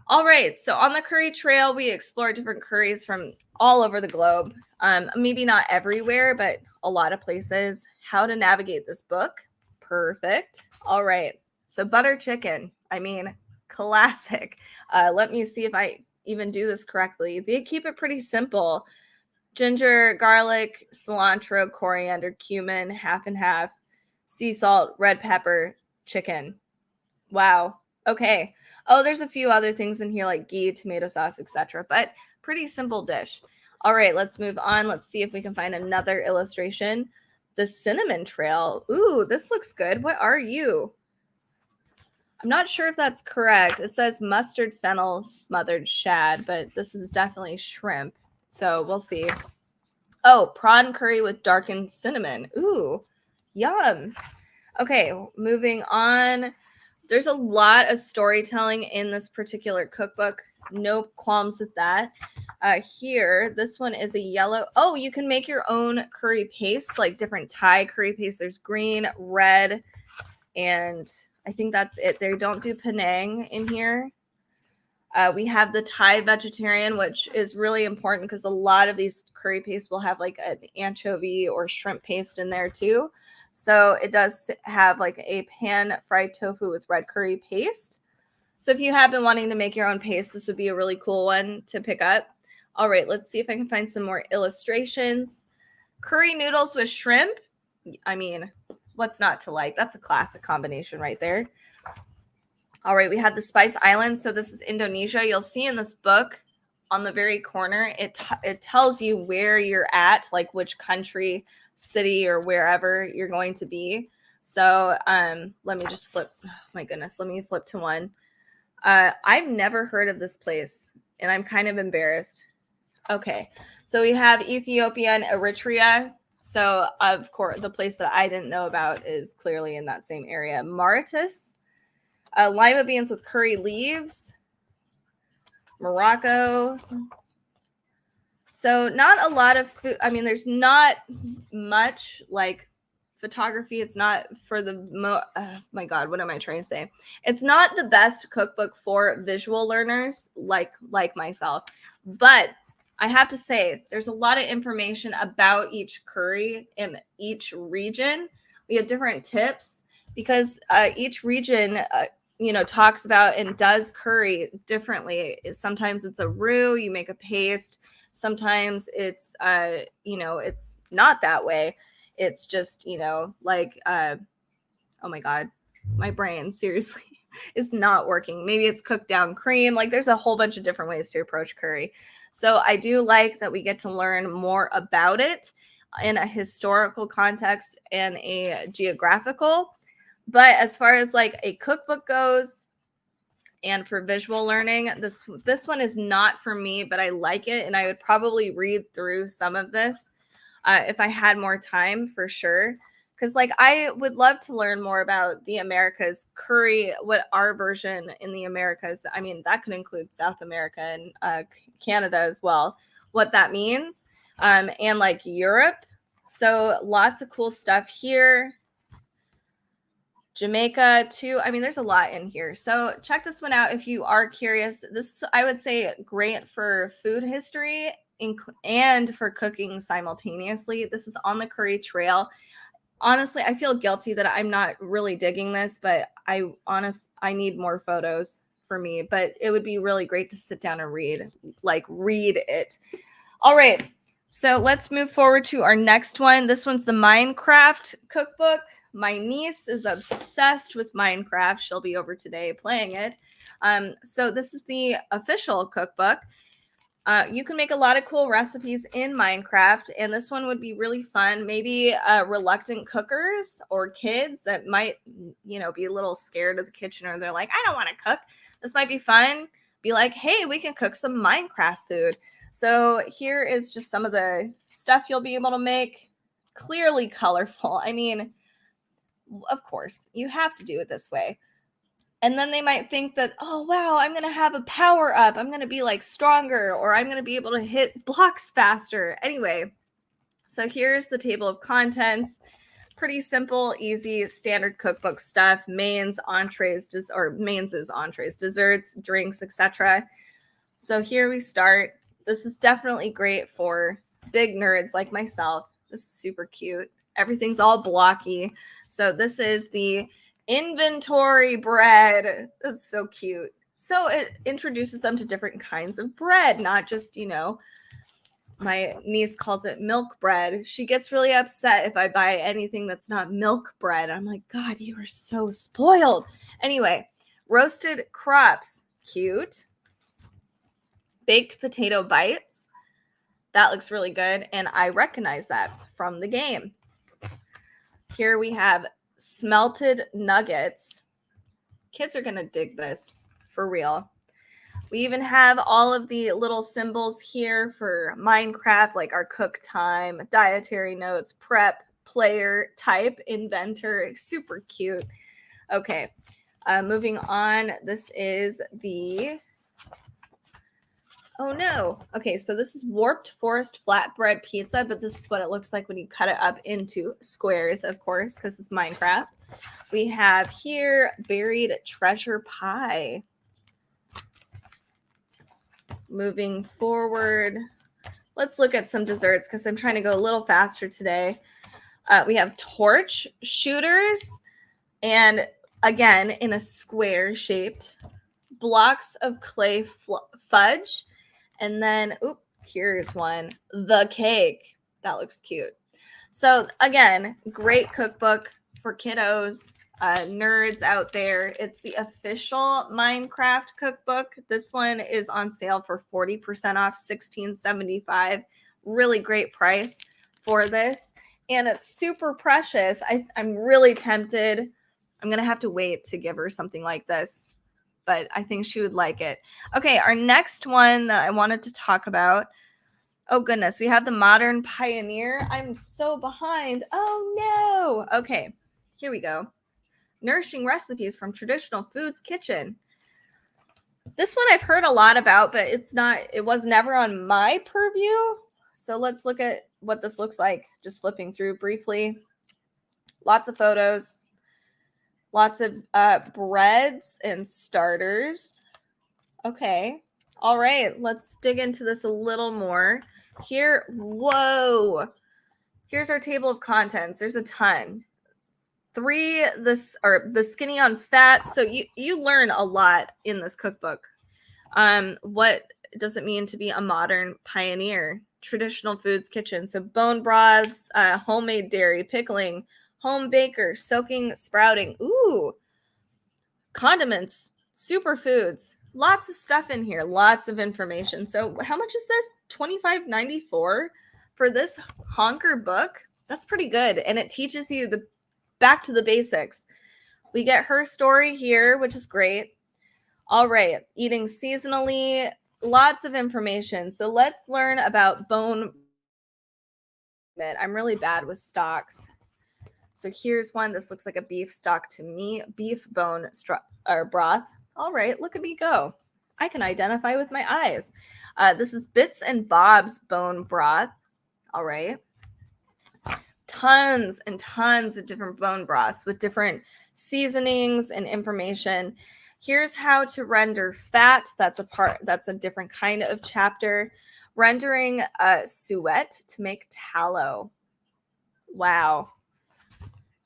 All right, so on the curry trail, we explore different curries from all over the globe. Maybe not everywhere, but a lot of places. How to navigate this book. Perfect. All right, so butter chicken. I mean, classic. Let me see if I even do this correctly. They keep it pretty simple. Ginger, garlic, cilantro, coriander, cumin, half and half, sea salt, red pepper, chicken. Wow. Okay. Oh, there's a few other things in here like ghee, tomato sauce, etc. But pretty simple dish. All right, let's move on. Let's see if we can find another illustration. The cinnamon trail. Ooh, this looks good. What are you? I'm not sure if that's correct. It says mustard, fennel, smothered shad, but this is definitely shrimp. So we'll see. Oh, prawn curry with darkened cinnamon. Ooh, yum. Okay, moving on. There's a lot of storytelling in this particular cookbook. No qualms with that. Here, this one is a yellow. Oh, you can make your own curry paste, like different Thai curry paste. There's green, red, and I think that's it. They don't do Penang in here. We have the Thai vegetarian, which is really important because a lot of these curry pastes will have like an anchovy or shrimp paste in there too. So it does have like a pan fried tofu with red curry paste. So if you have been wanting to make your own paste, this would be a really cool one to pick up. All right, let's see if I can find some more illustrations. Curry noodles with shrimp. I mean, what's not to like? That's a classic combination right there. All right, we have the Spice Islands. So this is Indonesia. You'll see in this book on the very corner, it tells you where you're at, like which country, city, or wherever you're going to be. So let me just flip. Oh my goodness, let me flip to one. I've never heard of this place, and I'm kind of embarrassed. Okay, so we have Ethiopia and Eritrea. So of course, the place that I didn't know about is clearly in that same area. Mauritius, lima beans with curry leaves. Morocco. So not a lot of food. I mean, there's not much like photography. It's not for the my God, what am I trying to say? It's not the best cookbook for visual learners like myself. But I have to say, there's a lot of information about each curry in each region. We have different tips because each region talks about and does curry differently. Sometimes it's a roux, you make a paste. Sometimes it's it's not that way. It's just oh my God, my brain seriously is not working. Maybe it's cooked down cream. Like there's a whole bunch of different ways to approach curry. So I do like that we get to learn more about it in a historical context and a geographical. But as far as like a cookbook goes, and for visual learning, this one is not for me, but I like it, and I would probably read through some of this if I had more time, for sure. Because like I would love to learn more about the Americas curry, what our version in the Americas. I mean, that could include South America and Canada as well. What that means, and like Europe. So lots of cool stuff here. Jamaica too. I mean, there's a lot in here. So check this one out if you are curious. This, I would say, great for food history and for cooking simultaneously. This is on the Curry Trail. Honestly, I feel guilty that I'm not really digging this, but I need more photos for me. But it would be really great to sit down and read it. All right. So let's move forward to our next one. This one's the Minecraft cookbook. My niece is obsessed with Minecraft. She'll be over today playing it. So this is the official cookbook. You can make a lot of cool recipes in Minecraft, and this one would be really fun. Maybe reluctant cookers or kids that might, be a little scared of the kitchen, or they're like, I don't want to cook. This might be fun. Be like, hey, we can cook some Minecraft food. So here is just some of the stuff you'll be able to make. Clearly colorful. I mean, of course, you have to do it this way. And then they might think that, oh, wow, I'm going to have a power up. I'm going to be like stronger, or I'm going to be able to hit blocks faster. Anyway, so here's the table of contents. Pretty simple, easy, standard cookbook stuff. Mains, entrees, desserts, drinks, etc. So here we start. This is definitely great for big nerds like myself. This is super cute. Everything's all blocky. So this is the inventory bread. That's so cute. So it introduces them to different kinds of bread, not just, my niece calls it milk bread. She gets really upset if I buy anything that's not milk bread. I'm like, God, you are so spoiled. Anyway, roasted crops. Cute. Baked potato bites. That looks really good, and I recognize that from the game. Here we have smelted nuggets. Kids are going to dig this for real. We even have all of the little symbols here for Minecraft, like our cook time, dietary notes, prep, player, type, inventor. Super cute. Okay, moving on. This is the... Oh no. Okay, so this is Warped Forest flatbread pizza, but this is what it looks like when you cut it up into squares, of course, because it's Minecraft. We have here buried treasure pie. Moving forward, let's look at some desserts because I'm trying to go a little faster today. We have torch shooters, and again, in a square shaped blocks of clay fudge. And then, here's one, the cake. That looks cute. So again, great cookbook for kiddos, nerds out there. It's the official Minecraft cookbook. This one is on sale for 40% off, $16.75. Really great price for this. and it's super precious. I'm really tempted. I'm going to have to wait to give her something like this, but I think she would like it. Okay, our next one that I wanted to talk about. Oh, goodness. We have the Modern Pioneer. I'm so behind. Oh, no. Okay, here we go. Nourishing recipes from traditional foods kitchen. This one I've heard a lot about, but it was never on my purview. So let's look at what this looks like. Just flipping through briefly. Lots of photos, lots of breads and starters. Okay. All right. Let's dig into this a little more. Here, whoa. Here's our table of contents. There's a ton. 3, the skinny on fat. So you learn a lot in this cookbook. What does it mean to be a modern pioneer? Traditional foods kitchen. So bone broths, homemade dairy, pickling, home baker, soaking, sprouting. Ooh, condiments, superfoods. Lots of stuff in here. Lots of information. So how much is this? $25.94 for this honker book? That's pretty good. And it teaches you back to the basics. We get her story here, which is great. All right, eating seasonally, lots of information. So let's learn about bone. I'm really bad with stocks. So here's one. This looks like a beef stock to me. Beef bone broth. All right, look at me go. I can identify with my eyes. This is Bits and Bob's bone broth. All right. Tons and tons of different bone broths with different seasonings and information. Here's how to render fat. That's a different kind of chapter. Rendering suet to make tallow. Wow.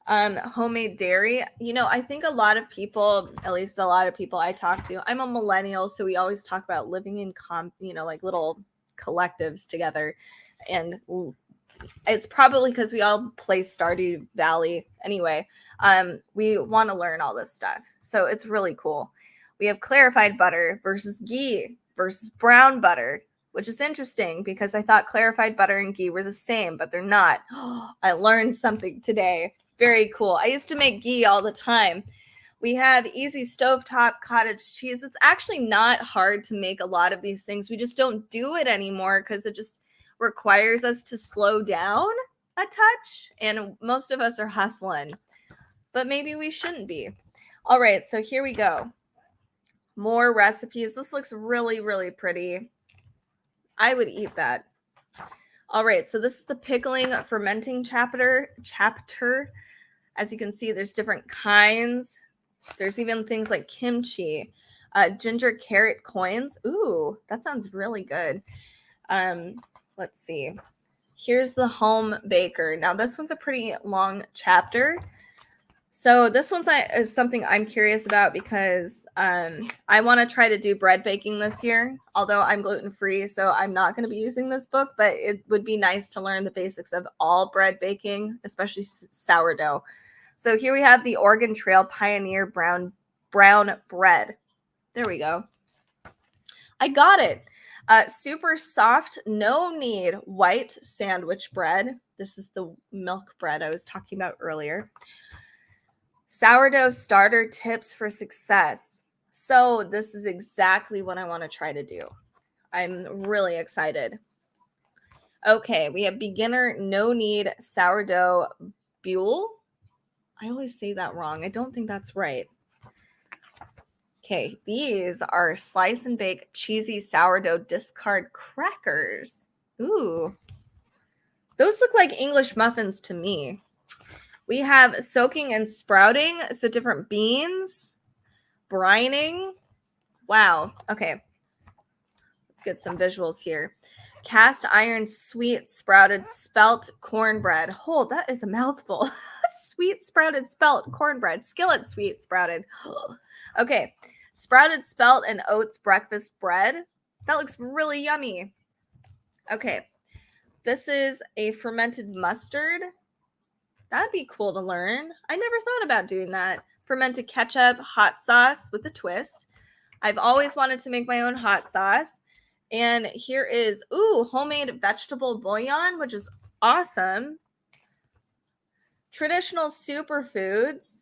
Homemade dairy. I think a lot of people, at least a lot of people I talk to, I'm a millennial, so we always talk about living in like little collectives together. And it's probably because we all play Stardew Valley anyway. We want to learn all this stuff. So it's really cool. We have clarified butter versus ghee versus brown butter, which is interesting because I thought clarified butter and ghee were the same, but they're not. I learned something today. Very cool. I used to make ghee all the time. We have easy stovetop cottage cheese. It's actually not hard to make a lot of these things. We just don't do it anymore because it just requires us to slow down a touch, and most of us are hustling, but maybe we shouldn't be. All right, so here we go. More recipes. This looks really, really pretty. I would eat that. All right, so this is the pickling fermenting chapter. As you can see, there's different kinds. There's even things like kimchi, ginger carrot coins. Ooh, that sounds really good. Let's see. Here's the home baker. Now, this one's a pretty long chapter. So this one's is something I'm curious about because I want to try to do bread baking this year, although I'm gluten-free, so I'm not going to be using this book, but it would be nice to learn the basics of all bread baking, especially sourdough. So here we have the Oregon Trail Pioneer brown bread. There we go. I got it. Super soft, no knead white sandwich bread. This is the milk bread I was talking about earlier. Sourdough starter tips for success. So this is exactly what I want to try to do. I'm really excited. Okay, we have beginner no knead sourdough buell. I always say that wrong. I don't think that's right. Okay, these are slice and bake cheesy sourdough discard crackers. Ooh, those look like English muffins to me. We have soaking and sprouting, so different beans, brining. Wow. Okay, let's get some visuals here. Cast iron sweet sprouted spelt cornbread. Oh, that is a mouthful. Sweet sprouted spelt cornbread. Skillet sweet sprouted. Okay. Sprouted spelt and oats breakfast bread. That looks really yummy. Okay. This is a fermented mustard. That'd be cool to learn. I never thought about doing that. Fermented ketchup, hot sauce with a twist. I've always wanted to make my own hot sauce. And here is, homemade vegetable bouillon, which is awesome. Traditional superfoods.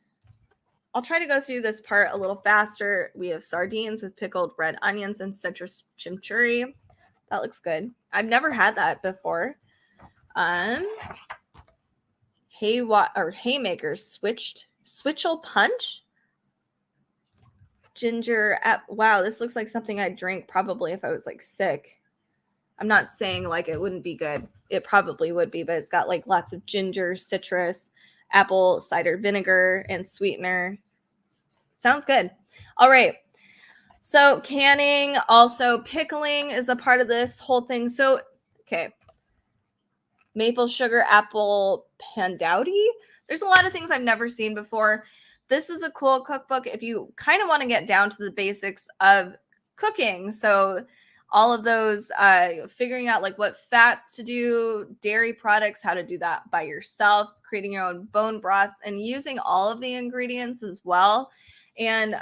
I'll try to go through this part a little faster. We have sardines with pickled red onions and citrus chimichurri. That looks good. I've never had that before. Haymakers switchel punch. Ginger. Wow, this looks like something I'd drink probably if I was like sick. I'm not saying like it wouldn't be good. It probably would be, but it's got like lots of ginger, citrus, apple cider vinegar, and sweetener. Sounds good. All right. So canning, also pickling is a part of this whole thing. So, okay. Maple sugar apple pandowdy. There's a lot of things I've never seen before. This is a cool cookbook if you kind of want to get down to the basics of cooking. So all of those, figuring out like what fats to do, dairy products, how to do that by yourself, creating your own bone broths, and using all of the ingredients as well. And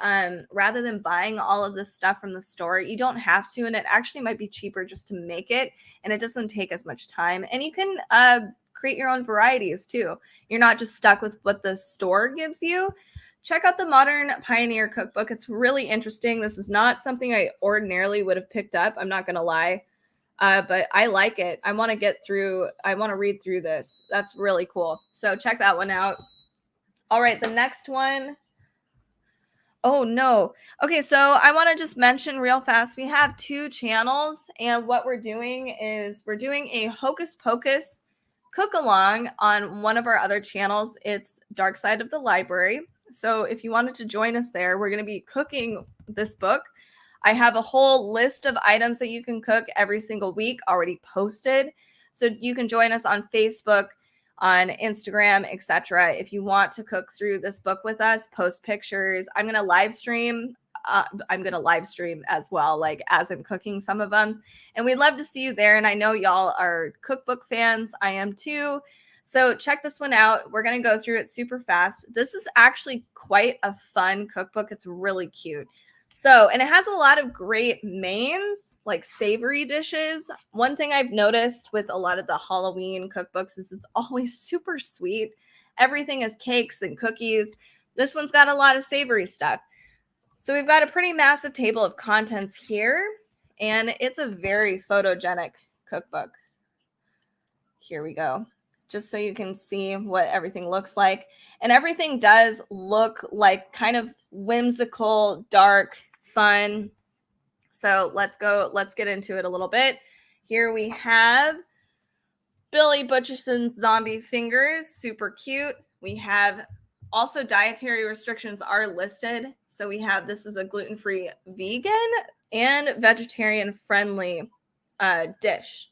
rather than buying all of this stuff from the store, you don't have to, and it actually might be cheaper just to make it, and it doesn't take as much time. And you can create your own varieties too. You're not just stuck with what the store gives you. Check out the Modern Pioneer Cookbook. It's really interesting. This is not something I ordinarily would have picked up. I'm not going to lie. But I like it. I want to read through this. That's really cool. So check that one out. All right, the next one. Oh, no. Okay, so I want to just mention real fast, we have 2 channels, and what we're doing is we're doing a Hocus Pocus cook along on one of our other channels. It's Dark Side of the Library. So if you wanted to join us there, we're going to be cooking this book. I have a whole list of items that you can cook every single week already posted. So you can join us on Facebook, on Instagram, etc. If you want to cook through this book with us, post pictures. I'm going to live stream. I'm going to live stream as well, like as I'm cooking some of them. And we'd love to see you there. And I know y'all are cookbook fans. I am too. So check this one out. We're going to go through it super fast. This is actually quite a fun cookbook. It's really cute. So, and it has a lot of great mains, like savory dishes. One thing I've noticed with a lot of the Halloween cookbooks is it's always super sweet. Everything is cakes and cookies. This one's got a lot of savory stuff. So we've got a pretty massive table of contents here, and it's a very photogenic cookbook. Here we go. Just so you can see what everything looks like. And everything does look like kind of whimsical, dark, fun. So let's get into it a little bit. Here we have Billy Butcherson's zombie fingers, super cute. We have also dietary restrictions are listed. So we have, this is a gluten-free vegan and vegetarian friendly dish.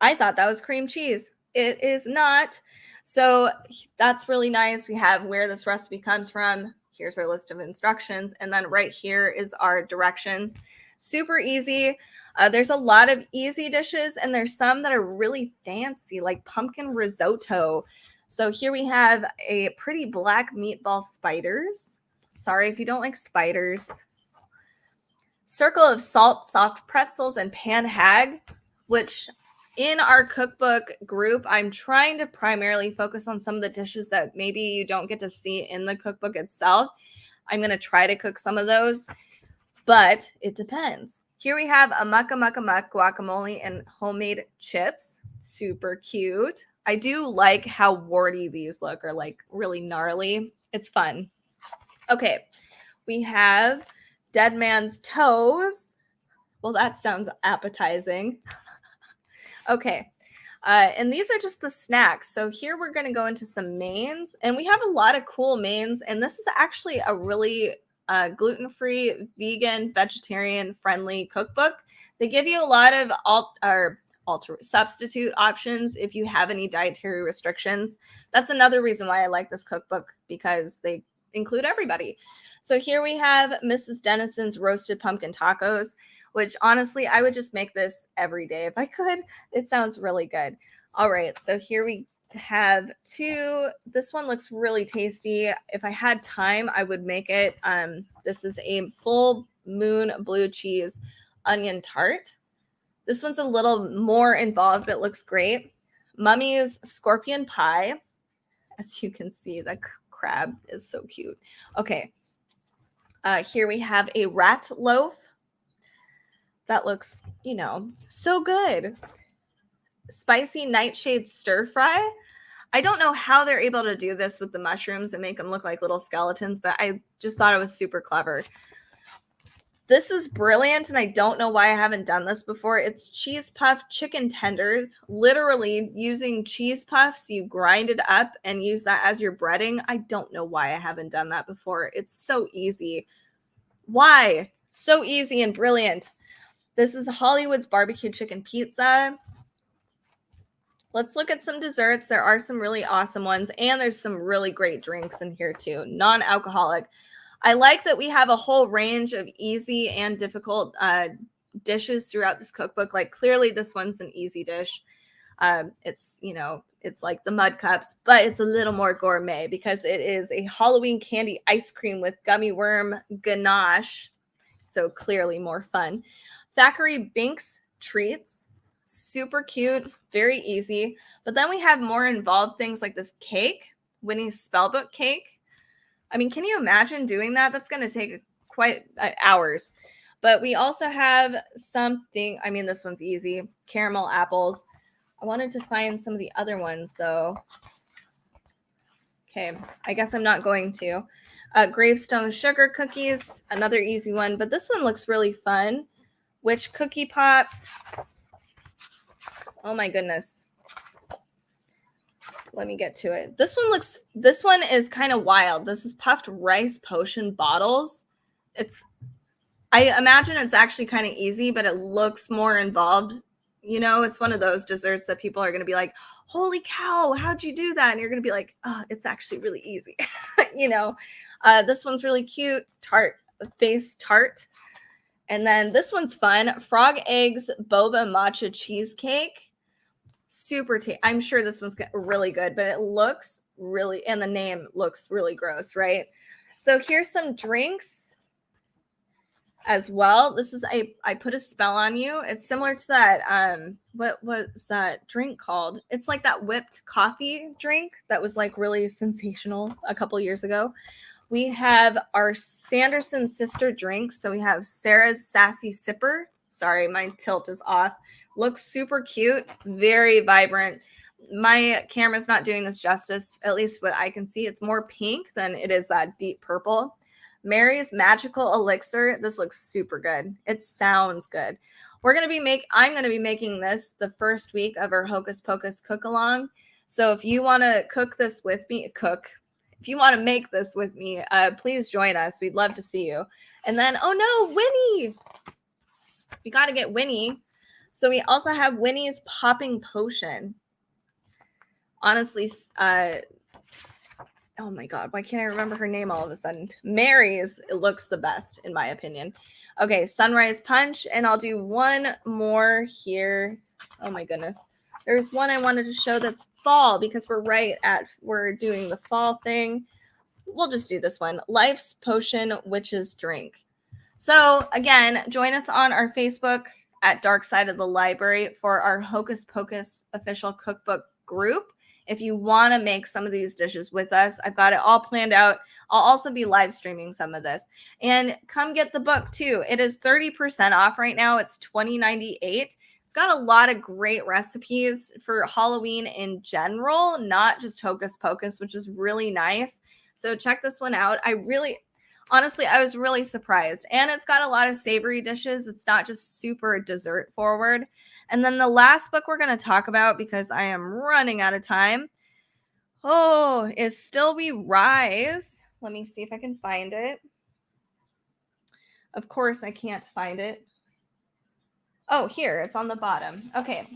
I thought that was cream cheese. It is not. So that's really nice. We have where this recipe comes from. Here's our list of instructions. And then right here is our directions. Super easy. There's a lot of easy dishes, and there's some that are really fancy, like pumpkin risotto. So here we have a pretty black meatball spiders. Sorry if you don't like spiders. Circle of salt, soft pretzels, and pan hag, which in our cookbook group, I'm trying to primarily focus on some of the dishes that maybe you don't get to see in the cookbook itself. I'm going to try to cook some of those, but it depends. Here we have a muck guacamole and homemade chips. Super cute. I do like how warty these look, or like really gnarly. It's fun. Okay, we have Dead Man's Toes. Well, that sounds appetizing. Okay, and these are just the snacks. So here we're going to go into some mains, and we have a lot of cool mains, and this is actually a really gluten-free, vegan, vegetarian-friendly cookbook. They give you a lot of substitute options if you have any dietary restrictions. That's another reason why I like this cookbook, because they include everybody. So here we have Mrs. Dennison's roasted pumpkin tacos, which honestly, I would just make this every day if I could. It sounds really good. All right, so here we have 2. This one looks really tasty. If I had time, I would make it. This is a full moon blue cheese onion tart. This one's a little more involved, but it looks great. Mummy's scorpion pie. As you can see, the crab is so cute. Okay. Here we have a rat loaf. That looks, so good. Spicy nightshade stir fry. I don't know how they're able to do this with the mushrooms and make them look like little skeletons, but I just thought it was super clever. This is brilliant, and I don't know why I haven't done this before. It's cheese puff chicken tenders. Literally using cheese puffs, you grind it up and use that as your breading. I don't know why I haven't done that before. It's so easy. Why? So easy and brilliant. This is Hollywood's barbecue chicken pizza. Let's look at some desserts. There are some really awesome ones, and there's some really great drinks in here too, non-alcoholic. I like that we have a whole range of easy and difficult dishes throughout this cookbook. Like clearly this one's an easy dish. It's like the mud cups, but it's a little more gourmet because it is a Halloween candy ice cream with gummy worm ganache. So clearly more fun. Thackeray Binks treats. Super cute, very easy. But then we have more involved things like this cake, Winnie's Spellbook cake. I mean, can you imagine doing that? That's going to take quite hours. But we also have something, I mean, this one's easy, caramel apples. I wanted to find some of the other ones, though. Okay, I guess I'm not going to. Gravestone sugar cookies, another easy one. But this one looks really fun. Witch cookie pops. Oh, my goodness. Let me get to it. This one is kind of wild. This is puffed rice potion bottles. I imagine it's actually kind of easy, but it looks more involved. It's one of those desserts that people are going to be like, holy cow, how'd you do that? And you're going to be like, oh, it's actually really easy. This one's really cute. Face tart. And then this one's fun. Frog eggs boba matcha cheesecake. Super tasty. I'm sure this one's really good, but it looks really, and the name looks really gross, right? So here's some drinks as well. This is I put a spell on you. It's similar to that what was that drink called? It's like that whipped coffee drink that was like really sensational a couple years ago. We have our Sanderson sister drinks. So we have Sarah's Sassy Sipper. Sorry, my tilt is off. Looks super cute, very vibrant. My camera's not doing this justice, at least what I can see. It's more pink than it is that deep purple. Mary's Magical Elixir. This looks super good. It sounds good. I'm going to be making this the first week of our Hocus Pocus cook along. So if you want to cook this with me, if you want to make this with me, please join us. We'd love to see you. And then, oh no, Winnie. We got to get Winnie. So we also have Winnie's Popping Potion. Honestly, oh my God, why can't I remember her name all of a sudden? Mary's, it looks the best, in my opinion. Okay, Sunrise Punch, and I'll do one more here. Oh my goodness. There's one I wanted to show that's fall because we're doing the fall thing. We'll just do this one. Life's Potion Witch's Drink. So again, join us on our Facebook at Dark Side of the Library for our Hocus Pocus official cookbook group. If you want to make some of these dishes with us, I've got it all planned out. I'll also be live streaming some of this. And come get the book too. It is 30% off right now. It's $20.98. It's got a lot of great recipes for Halloween in general, not just Hocus Pocus, which is really nice. So check this one out. Honestly, I was really surprised. And it's got a lot of savory dishes. It's not just super dessert forward. And then the last book we're going to talk about, because I am running out of time, is Still We Rise. Let me see if I can find it. Of course, I can't find it. Oh, here, it's on the bottom. Okay.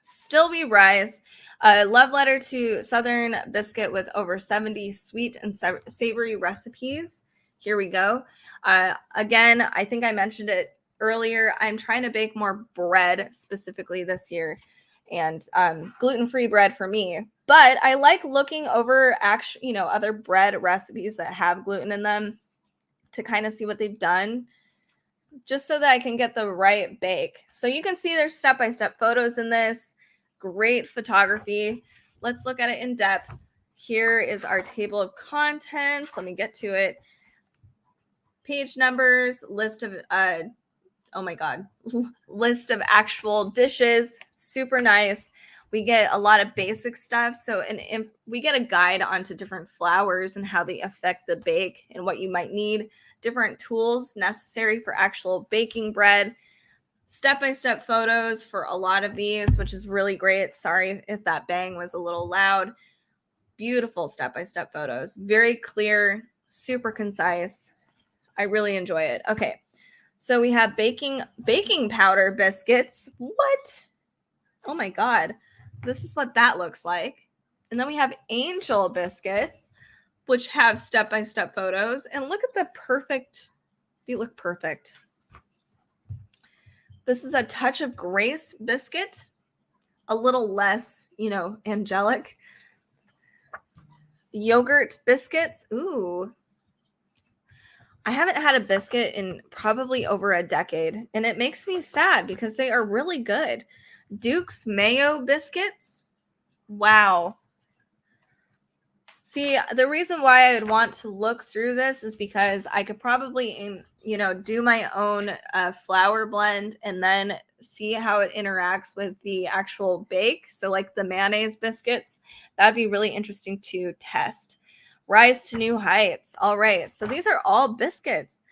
Still We Rise, a love letter to Southern Biscuit with over 70 sweet and savory recipes. Here we go. Again, I think I mentioned it earlier. I'm trying to bake more bread specifically this year, and gluten-free bread for me. But I like looking over other bread recipes that have gluten in them to kind of see what they've done, just so that I can get the right bake. So you can see there's step-by-step photos in this. Great photography. Let's look at it in depth. Here is our table of contents. Let me get to it. Page numbers, list of oh my god, list of actual dishes. Super nice. We get a lot of basic stuff. So, and we get a guide onto different flours and how they affect the bake and what you might need, different tools necessary for actual baking bread, step-by-step photos for a lot of these, which is really great. Sorry if that bang was a little loud. Beautiful step-by-step photos, very clear, super concise. I really enjoy it. Okay, so we have baking powder biscuits. What? Oh my god, this is what that looks like. And then we have angel biscuits, which have step-by-step photos. And look at the perfect, they look perfect. This is a touch of grace biscuit, a little less, angelic. Yogurt biscuits. Ooh. I haven't had a biscuit in probably over a decade, and it makes me sad because they are really good. Duke's mayo biscuits. Wow. See, the reason why I would want to look through this is because I could probably, do my own flour blend and then see how it interacts with the actual bake. So like the mayonnaise biscuits, that'd be really interesting to test. Rise to new heights. All right. So these are all biscuits.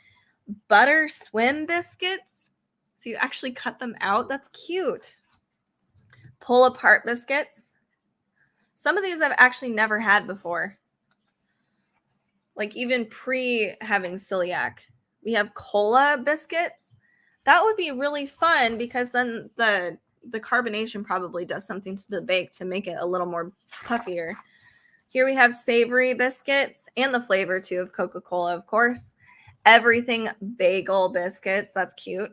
Butter swim biscuits. So you actually cut them out. That's cute. Pull apart biscuits. Some of these I've actually never had before. Like even pre having celiac. We have cola biscuits. That would be really fun because then the carbonation probably does something to the bake to make it a little more puffier. Here we have savory biscuits and the flavor too of Coca-Cola, of course. Everything bagel biscuits. That's cute.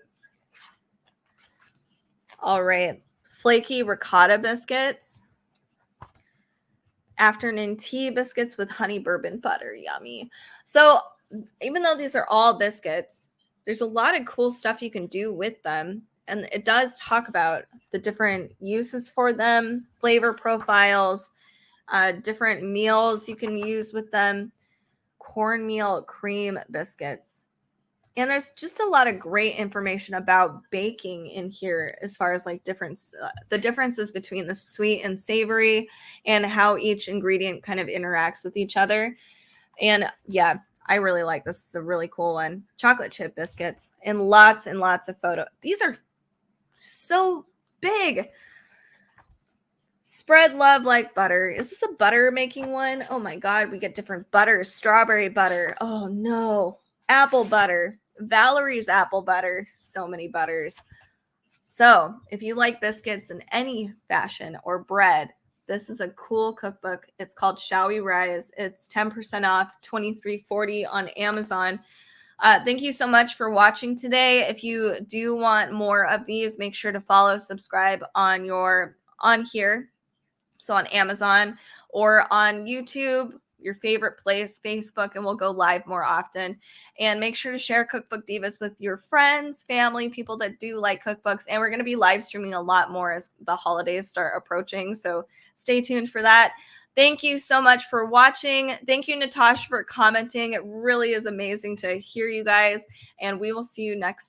All right. Flaky ricotta biscuits. Afternoon tea biscuits with honey bourbon butter. Yummy. So even though these are all biscuits, there's a lot of cool stuff you can do with them. And it does talk about the different uses for them, flavor profiles, different meals you can use with them, cornmeal cream biscuits. And there's just a lot of great information about baking in here as far as like the differences between the sweet and savory and how each ingredient kind of interacts with each other. And yeah, I really like this. It's a really cool one. Chocolate chip biscuits and lots of photos. These are so big. Spread love like butter. Is this a butter making one? Oh my God, we get different butters. Strawberry butter. Oh no. Apple butter. Valerie's apple butter. So many butters. So if you like biscuits in any fashion or bread, this is a cool cookbook. It's called Shall We Rise? It's 10% off, $23.40 on Amazon. Thank you so much for watching today. If you do want more of these, make sure to follow, subscribe on here. So on Amazon or on YouTube, your favorite place, Facebook, and we'll go live more often. And make sure to share Cookbook Divas with your friends, family, people that do like cookbooks. And we're going to be live streaming a lot more as the holidays start approaching. So stay tuned for that. Thank you so much for watching. Thank you, Natasha, for commenting. It really is amazing to hear you guys. And we will see you next